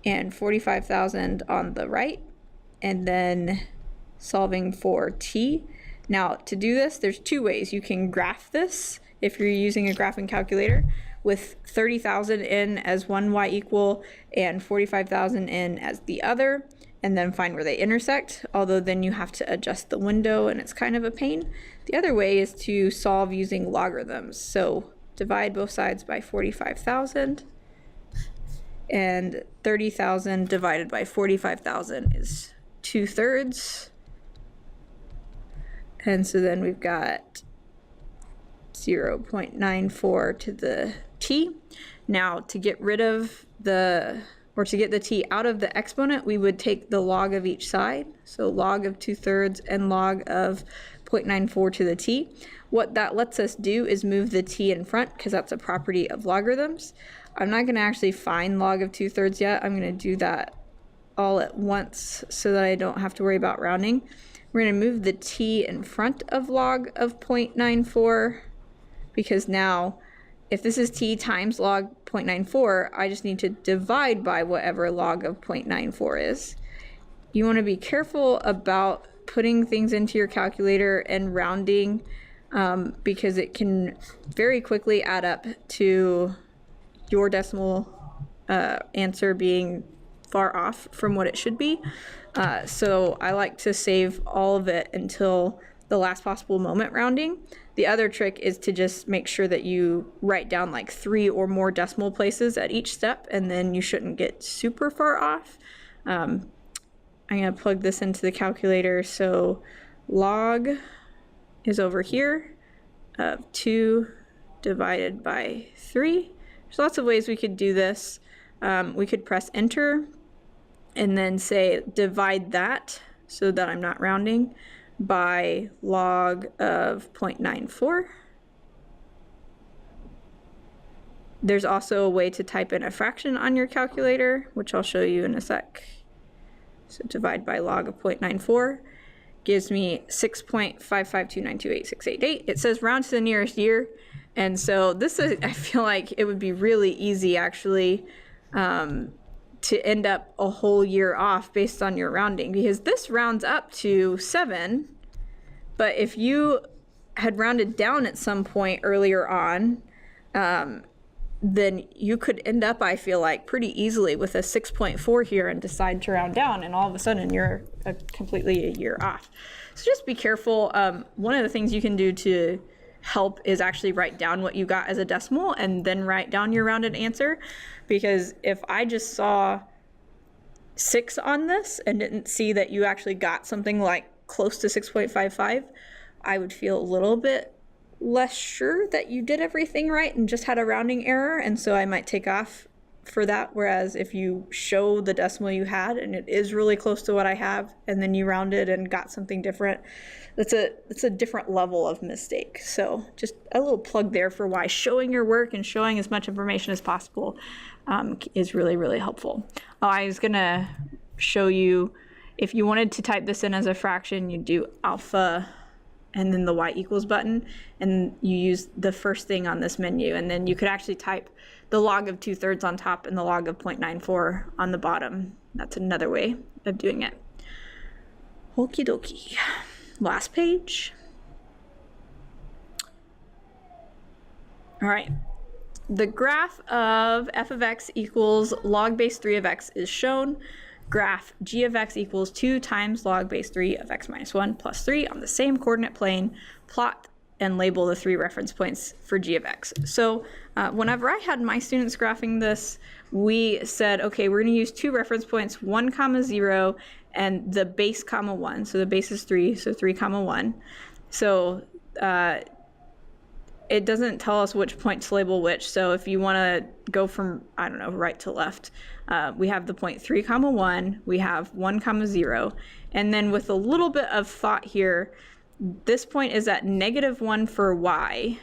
and 45,000 on the right, and then solving for t. Now, to do this, there's two ways. You can graph this if you're using a graphing calculator with 30,000 in as one y equal and 45,000 in as the other, and then find where they intersect, although then you have to adjust the window and it's kind of a pain. The other way is to solve using logarithms. So divide both sides by 45,000, and 30,000 divided by 45,000 is 2/3. And so then we've got 0.94 to the t. Now to get rid of to get the t out of the exponent, we would take the log of each side. So log of 2/3 and log of 0.94 to the t. What that lets us do is move the t in front, because that's a property of logarithms. I'm not going to actually find log of 2/3 yet. I'm going to do that all at once so that I don't have to worry about rounding. We're going to move the t in front of log of 0.94, because now if this is t times log 0.94, I just need to divide by whatever log of 0.94 is. You want to be careful about putting things into your calculator and rounding, because it can very quickly add up to your decimal answer being far off from what it should be. So I like to save all of it until the last possible moment rounding. The other trick is to just make sure that you write down like 3 or more decimal places at each step, and then you shouldn't get super far off. I'm going to plug this into the calculator. So log is over here of 2 divided by 3. There's lots of ways we could do this. We could press enter and then say divide that, so that I'm not rounding, by log of 0.94. There's also a way to type in a fraction on your calculator, which I'll show you in a sec. So divide by log of 0.94 gives me 6.552928688. It says round to the nearest year, and so this is, I feel like it would be really easy actually to end up a whole year off based on your rounding, because this rounds up to 7, but if you had rounded down at some point earlier on, then you could end up, I feel like, pretty easily with a 6.4 here and decide to round down, and all of a sudden you're completely a year off. So just be careful. One of the things you can do to help is actually write down what you got as a decimal and then write down your rounded answer, because if I just saw 6 on this and didn't see that you actually got something like close to 6.55, I would feel a little bit less sure that you did everything right and just had a rounding error, and so I might take off for that. Whereas if you show the decimal you had and it is really close to what I have, and then you rounded and got something different, it's a different level of mistake. So just a little plug there for why showing your work and showing as much information as possible is really, really helpful. I was gonna show you, if you wanted to type this in as a fraction, you do alpha and then the y equals button, and you use the first thing on this menu, and then you could actually type the log of 2/3 on top and the log of 0.94 on the bottom. That's another way of doing it. Okie dokie. Last page. All right. The graph of f of x equals log base 3 of x is shown. Graph g of x equals 2 times log base 3 of x minus 1 plus 3 on the same coordinate plane. Plot and label the 3 reference points for g of x. So whenever I had my students graphing this, we said, okay, we're going to use 2 reference points, 1, 0, and the base, 1. So the base is 3, so 3, 1. So it doesn't tell us which point to label which. So if you want to go from, I don't know, right to left, we have the point 3, 1, we have 1, 0, and then with a little bit of thought here, this point is at -1 for y.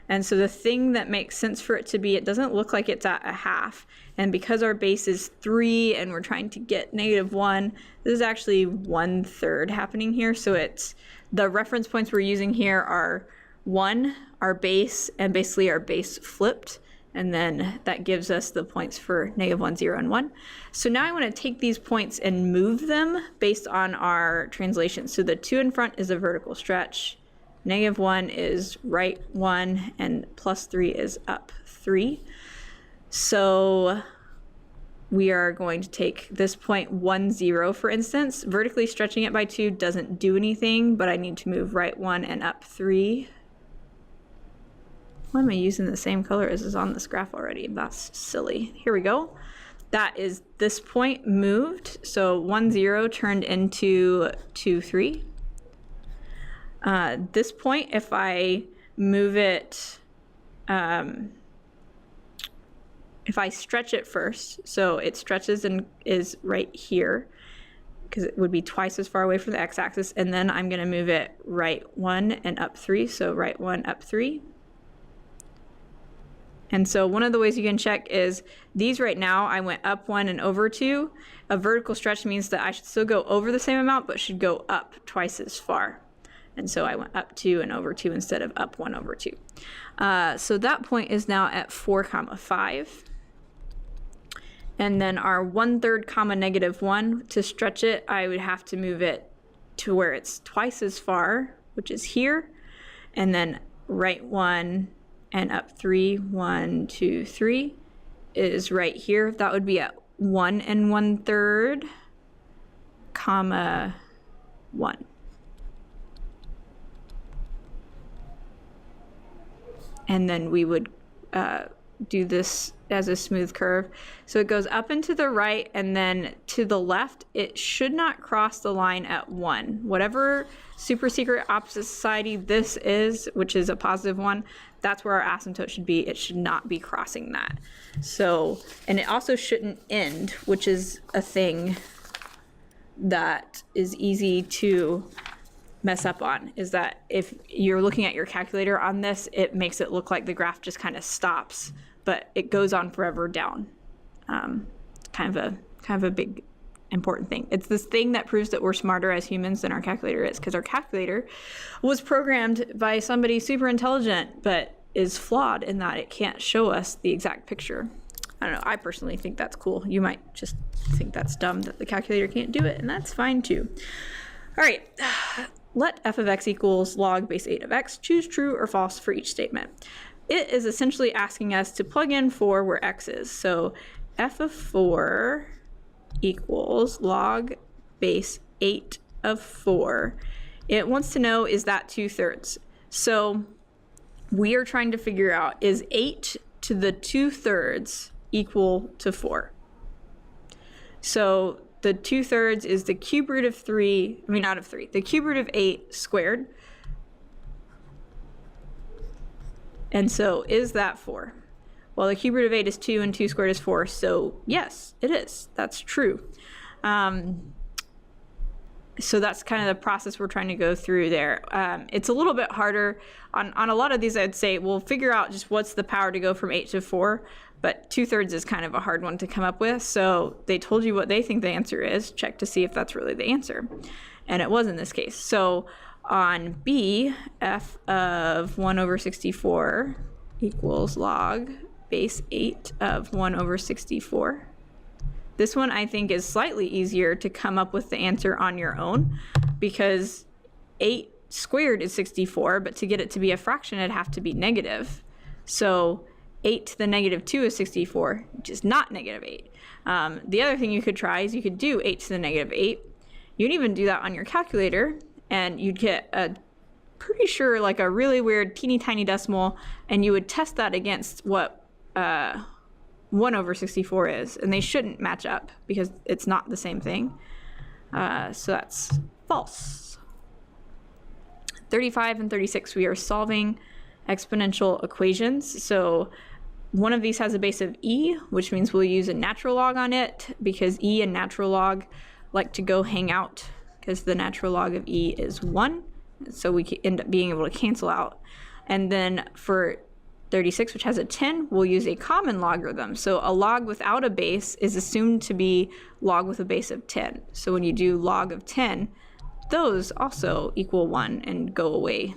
And so the thing that makes sense for it to be, it doesn't look like it's at a half. And because our base is 3 and we're trying to get -1, this is actually 1/3 happening here. So it's the reference points we're using here are 1, our base, and basically our base flipped. And then that gives us the points for -1, 0, and 1. So now I want to take these points and move them based on our translation. So the 2 in front is a vertical stretch. -1 is right 1, and +3 is up 3. So we are going to take this point 1, 0, for instance. Vertically stretching it by 2 doesn't do anything, but I need to move right 1 and up 3. Why am I using the same color as is on this graph already? That's silly. Here we go. That is this point moved. So 1, 0 turned into 2, 3. This point, if I move it, if I stretch it first, so it stretches and is right here, because it would be twice as far away from the x-axis, and then I'm going to move it right 1 and up 3, so right 1, up 3. And so one of the ways you can check is these right now, I went up 1 and over 2. A vertical stretch means that I should still go over the same amount, but should go up twice as far. And so I went up 2 and over 2 instead of up 1 over 2. So that point is now at 4, 5. And then our 1/3, -1, to stretch it, I would have to move it to where it's twice as far, which is here. And then right 1 and up 3, 1, 2, 3 is right here. That would be at 1 1/3, 1. And then we would do this as a smooth curve. So it goes up and to the right, and then to the left. It should not cross the line at 1. Whatever super secret opposite society this is, which is a +1, that's where our asymptote should be. It should not be crossing that. So, and it also shouldn't end, which is a thing that is easy to mess up on, is that if you're looking at your calculator on this, it makes it look like the graph just kind of stops, but it goes on forever down. Kind of a big important thing. It's this thing that proves that we're smarter as humans than our calculator is, because our calculator was programmed by somebody super intelligent, but is flawed in that it can't show us the exact picture. I don't know, I personally think that's cool. You might just think that's dumb that the calculator can't do it, and that's fine too. All right, let f of x equals log base 8 of x. Choose true or false for each statement. It is essentially asking us to plug in 4 where x is. So f of 4 equals log base 8 of 4. It wants to know, is that 2/3? So we are trying to figure out, is 8 to the 2/3 equal to 4? So the 2/3 is the cube root of 3, I mean not of 3, the cube root of 8 squared. And so is that 4? Well, the cube root of 8 is 2 and 2 squared is 4, so yes, it is. That's true. So that's kind of the process we're trying to go through there. It's a little bit harder. On a lot of these, I'd say we'll figure out just what's the power to go from 8 to 4, but 2/3 is kind of a hard one to come up with. So they told you what they think the answer is. Check to see if that's really the answer. And it was in this case. So on B, f of 1/64 equals log base 8 of 1/64. This one I think is slightly easier to come up with the answer on your own, because 8 squared is 64, but to get it to be a fraction, it'd have to be negative. So 8 to the -2 is 64, which is not -8. The other thing you could try is you could do 8 to the -8. You can even do that on your calculator, and you'd get a pretty sure like a really weird teeny tiny decimal, and you would test that against what 1/64 is, and they shouldn't match up because it's not the same thing. So that's false. 35 and 36, we are solving exponential equations. So one of these has a base of e, which means we'll use a natural log on it, because e and natural log like to go hang out, because the natural log of e is 1. So we end up being able to cancel out. And then for 36, which has a 10, we'll use a common logarithm. So a log without a base is assumed to be log with a base of 10. So when you do log of 10, those also equal 1 and go away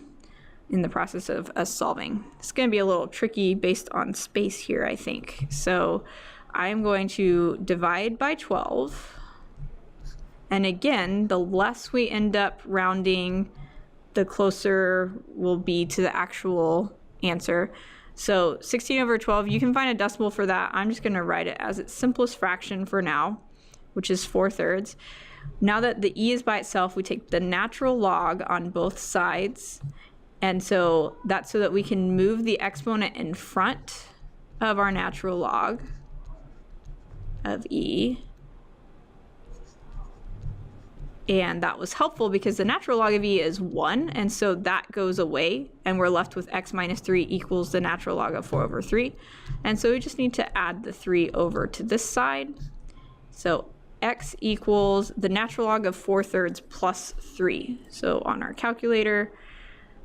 in the process of us solving. It's going to be a little tricky based on space here, I think. So I'm going to divide by 12. And again, the less we end up rounding, the closer we'll be to the actual answer. So 16 over 12, you can find a decimal for that. I'm just going to write it as its simplest fraction for now, which is 4/3. Now that the e is by itself, we take the natural log on both sides. And so that's so that we can move the exponent in front of our natural log of e. And that was helpful because the natural log of e is 1, and so that goes away, and we're left with x minus 3 equals the natural log of 4 over 3. And so we just need to add the 3 over to this side. So x equals the natural log of 4/3 plus 3. So on our calculator,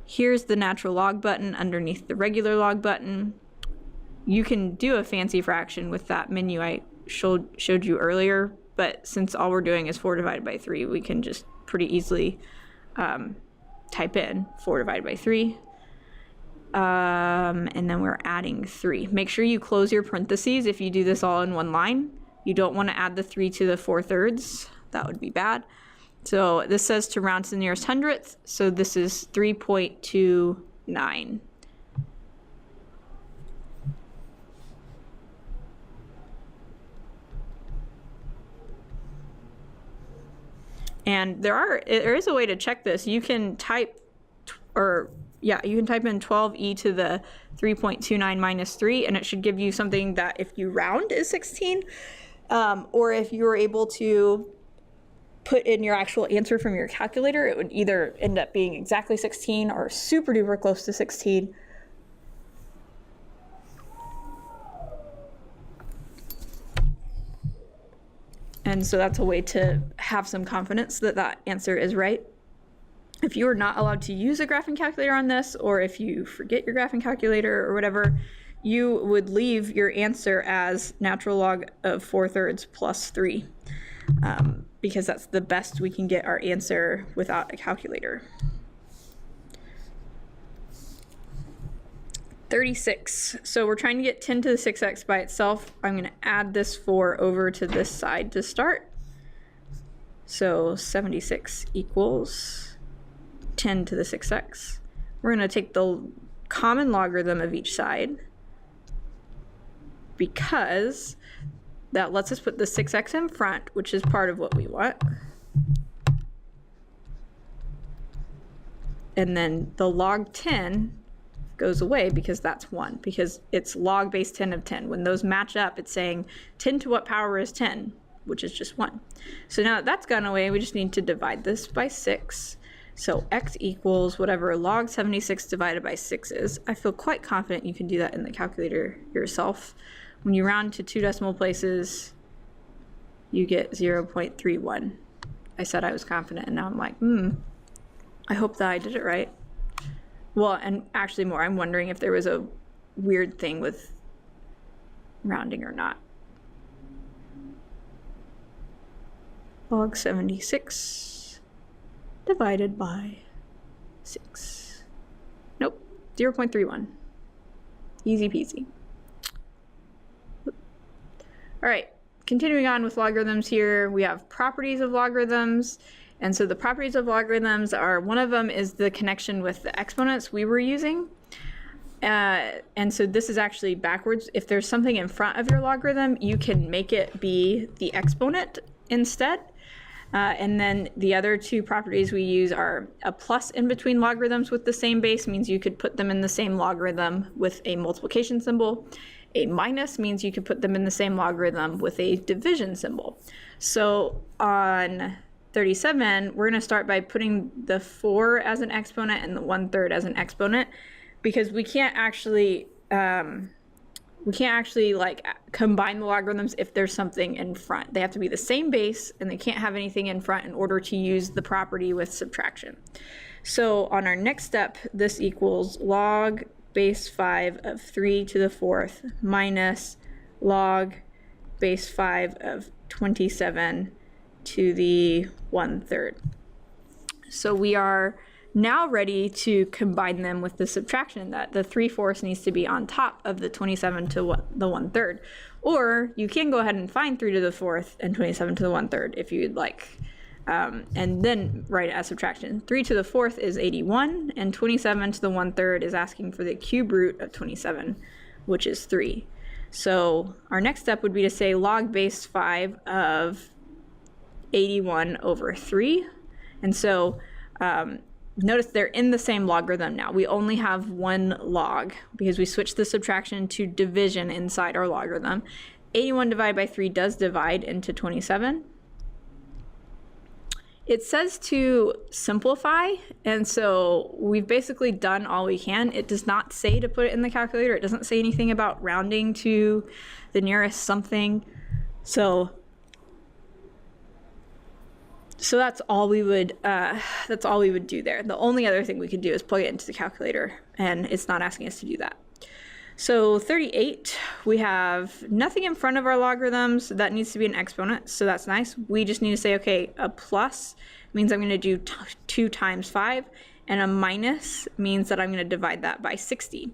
here's the natural log button underneath the regular log button. You can do a fancy fraction with that menu I showed you earlier, but since all we're doing is 4 divided by 3, we can just pretty easily type in 4 divided by 3. And then we're adding 3. Make sure you close your parentheses if you do this all in one line. You don't want to add the 3 to the 4/3. That would be bad. So this says to round to the nearest hundredth, so this is 3.29. And there is a way to check this. You can type, you can type in 12e to the 3.29 minus 3, and it should give you something that if you round is 16, or if you were able to put in your actual answer from your calculator, it would either end up being exactly 16 or super duper close to 16. And so that's a way to have some confidence that that answer is right. If you are not allowed to use a graphing calculator on this, or if you forget your graphing calculator or whatever, you would leave your answer as natural log of 4/3 plus 3, because that's the best we can get our answer without a calculator. 36. So we're trying to get 10 to the 6x by itself. I'm going to add this 4 over to this side to start. So 76 equals 10 to the 6x. We're going to take the common logarithm of each side, because that lets us put the 6x in front, which is part of what we want. And then the log 10 goes away because that's 1, because it's log base 10 of 10. When those match up, it's saying 10 to what power is 10, which is just 1. So now that that's gone away, we just need to divide this by 6. So x equals whatever log 76 divided by 6 is. I feel quite confident you can do that in the calculator yourself. When you round to 2 decimal places, you get 0.31. I said I was confident, and now I'm like, I hope that I did it right. Well, and actually more, I'm wondering if there was a weird thing with rounding or not. Log 76 divided by 6. Nope, 0.31. Easy peasy. All right, continuing on with logarithms here, we have properties of logarithms. And so the properties of logarithms are, one of them is the connection with the exponents we were using. And so this is actually backwards. If there's something in front of your logarithm, you can make it be the exponent instead. And then the other two properties we use are a plus in between logarithms with the same base means you could put them in the same logarithm with a multiplication symbol. A minus means you could put them in the same logarithm with a division symbol. So on 37, we're going to start by putting the 4 as an exponent and the 1/3 as an exponent, because we can't actually like combine the logarithms if there's something in front. They have to be the same base, and they can't have anything in front in order to use the property with subtraction. So on our next step, this equals log base 5 of 3 to the 4th minus log base 5 of 27 to the 1/3. So we are now ready to combine them with the subtraction that the 3/4 needs to be on top of the 27 to the 1/3. Or you can go ahead and find 3 to the 4th and 27 to the 1/3 if you'd like. And then write it as subtraction. 3 to the 4th is 81, and 27 to the 1/3 is asking for the cube root of 27, which is 3. So our next step would be to say log base 5 of 81 over 3. And so notice they're in the same logarithm now. We only have one log because we switched the subtraction to division inside our logarithm. 81 divided by 3 does divide into 27. It says to simplify, and so we've basically done all we can. It does not say to put it in the calculator. It doesn't say anything about rounding to the nearest something. So that's all we would do there. The only other thing we could do is plug it into the calculator, and it's not asking us to do that. So 38, we have nothing in front of our logarithms. That needs to be an exponent, so that's nice. We just need to say, okay, a plus means I'm going to do 2 times 5, and a minus means that I'm going to divide that by 60.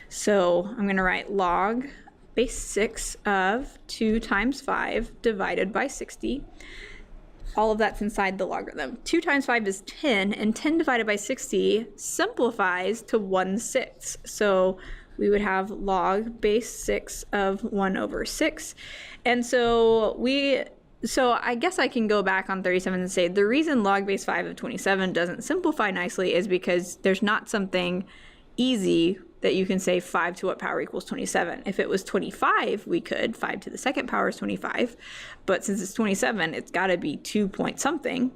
So I'm going to write log base 6 of 2 times 5 divided by 60. All of that's inside the logarithm. 2 times 5 is 10, and 10 divided by 60 simplifies to 1/6. So we would have log base 6 of 1 over 6. And so I guess I can go back on 37 and say the reason log base 5 of 27 doesn't simplify nicely is because there's not something easy that you can say 5 to what power equals 27. If it was 25, we could. 5 to the second power is 25. But since it's 27, it's got to be 2 point something.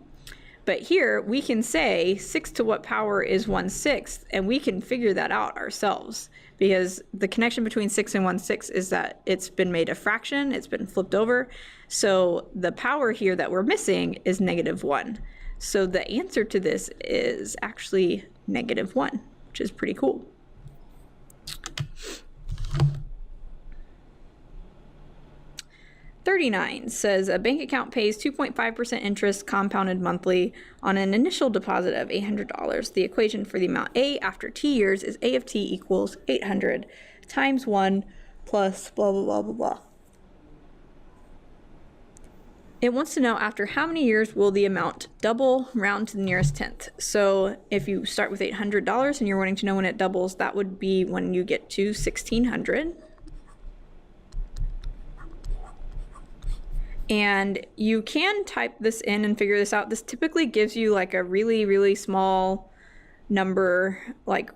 But here we can say 6 to what power is 1/6, and we can figure that out ourselves because the connection between 6 and 1/6 is that it's been made a fraction, it's been flipped over. So the power here that we're missing is -1. So the answer to this is actually -1, which is pretty cool. $39 says a bank account pays 2.5% interest compounded monthly on an initial deposit of $800. The equation for the amount A after t years is A of t equals 800 times 1 plus blah, blah, blah, blah, blah. It wants to know after how many years will the amount double round to the nearest tenth. So if you start with $800 and you're wanting to know when it doubles, that would be when you get to 1600. And you can type this in and figure this out. This typically gives you like a really, really small number, like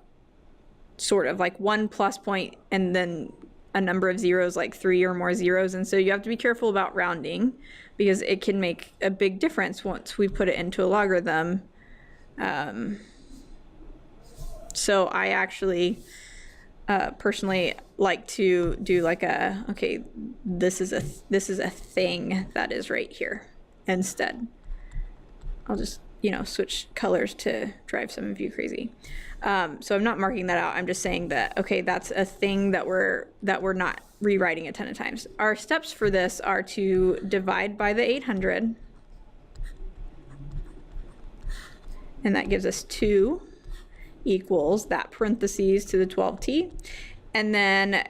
sort of like 1 plus point and then a number of zeros, like 3 or more zeros. And so you have to be careful about rounding because it can make a big difference once we put it into a logarithm. So I actually personally like to do like a, okay, this is a thing that is right here instead. I'll just, switch colors to drive some of you crazy. So I'm not marking that out. I'm just saying that, okay, that's a thing that we're not rewriting a ton of times. Our steps for this are to divide by the 800, and that gives us 2 equals that parentheses to the 12t. And then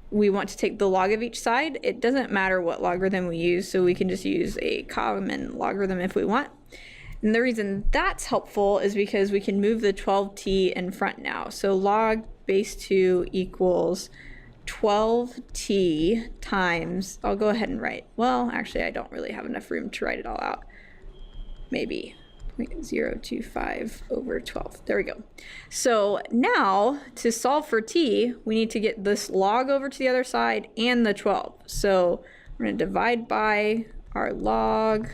we want to take the log of each side. It doesn't matter what logarithm we use, so we can just use a common logarithm if we want. And the reason that's helpful is because we can move the 12t in front now. So log base 2 equals 12t times, I'll go ahead and write, well, actually I don't really have enough room to write it all out. Maybe 0.025 over 12. There we go. So now to solve for t, we need to get this log over to the other side and the 12. So we're going to divide by our log.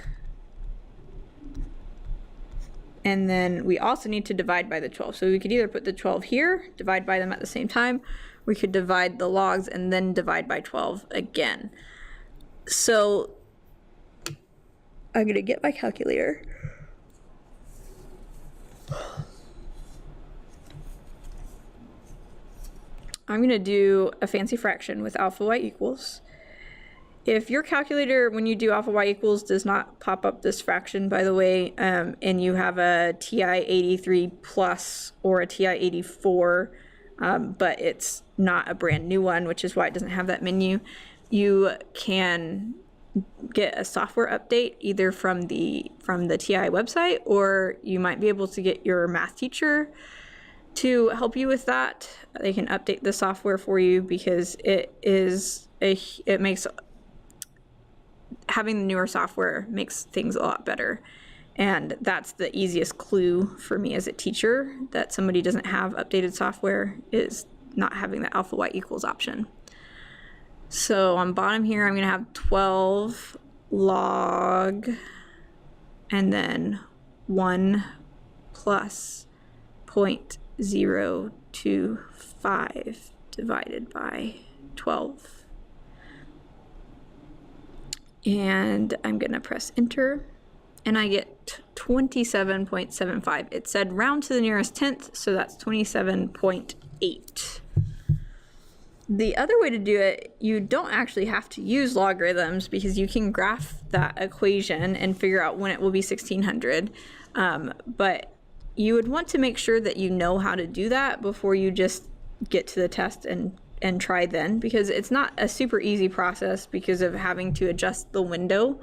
And then we also need to divide by the 12. So we could either put the 12 here, divide by them at the same time. We could divide the logs and then divide by 12 again. So I'm going to get my calculator. I'm going to do a fancy fraction with alpha y equals. If your calculator, when you do alpha y equals, does not pop up this fraction, by the way, and you have a TI-83 plus or a TI-84, but it's not a brand new one, which is why it doesn't have that menu, you can get a software update either from the TI website, or you might be able to get your math teacher to help you with that. They can update the software for you, because it makes having the newer software makes things a lot better. And that's the easiest clue for me as a teacher that somebody doesn't have updated software, is not having the alpha y equals option. So on bottom here, I'm going to have 12 log and then 1 plus 0.025 divided by 12. And I'm going to press enter, and I get 27.75. It said round to the nearest tenth, so that's 27.8. The other way to do it, you don't actually have to use logarithms, because you can graph that equation and figure out when it will be 1600. But you would want to make sure that you know how to do that before you just get to the test and try then, because it's not a super easy process because of having to adjust the window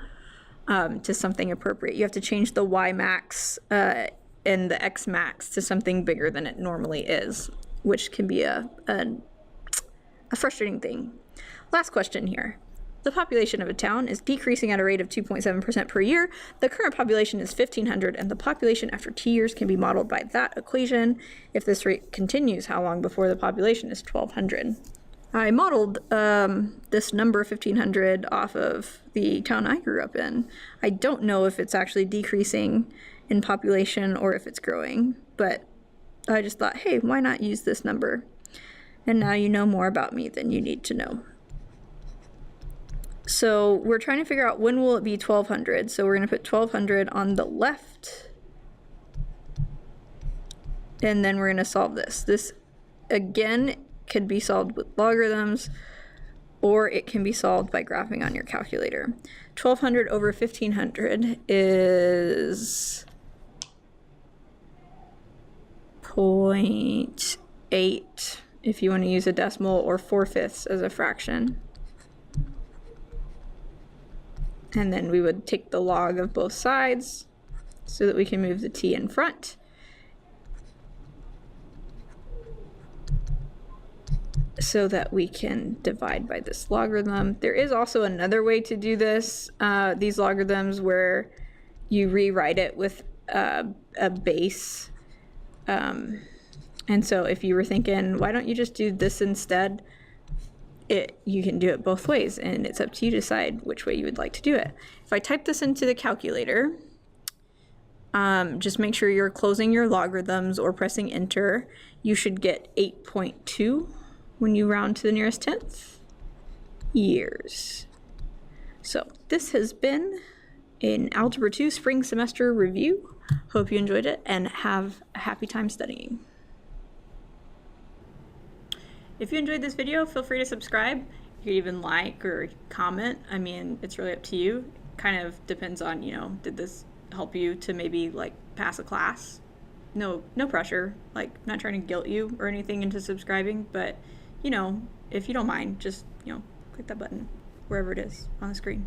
to something appropriate. You have to change the y max and the x max to something bigger than it normally is, which can be a frustrating thing. Last question here. The population of a town is decreasing at a rate of 2.7% per year. The current population is 1,500, and the population after 2 years can be modeled by that equation. If this rate continues, how long before the population is 1,200? I modeled this number 1,500 off of the town I grew up in. I don't know if it's actually decreasing in population or if it's growing, but I just thought, hey, why not use this number? And now you know more about me than you need to know. So we're trying to figure out when will it be 1,200. So we're going to put 1,200 on the left, and then we're going to solve this. This, again, could be solved with logarithms, or it can be solved by graphing on your calculator. 1,200 over 1,500 is 0.8 if you want to use a decimal, or 4/5 as a fraction. And then we would take the log of both sides so that we can move the t in front. So that we can divide by this logarithm. There is also another way to do this, these logarithms, where you rewrite it with a base. And so if you were thinking, why don't you just do this instead? You can do it both ways, and it's up to you to decide which way you would like to do it. If I type this into the calculator, just make sure you're closing your logarithms or pressing enter. You should get 8.2 when you round to the nearest tenth years. So this has been an Algebra 2 spring semester review. Hope you enjoyed it and have a happy time studying. If you enjoyed this video, feel free to subscribe. You could even like or comment. I mean, it's really up to you. Kind of depends on, did this help you to maybe like pass a class? No pressure. Like, not trying to guilt you or anything into subscribing, but if you don't mind, just click that button wherever it is on the screen.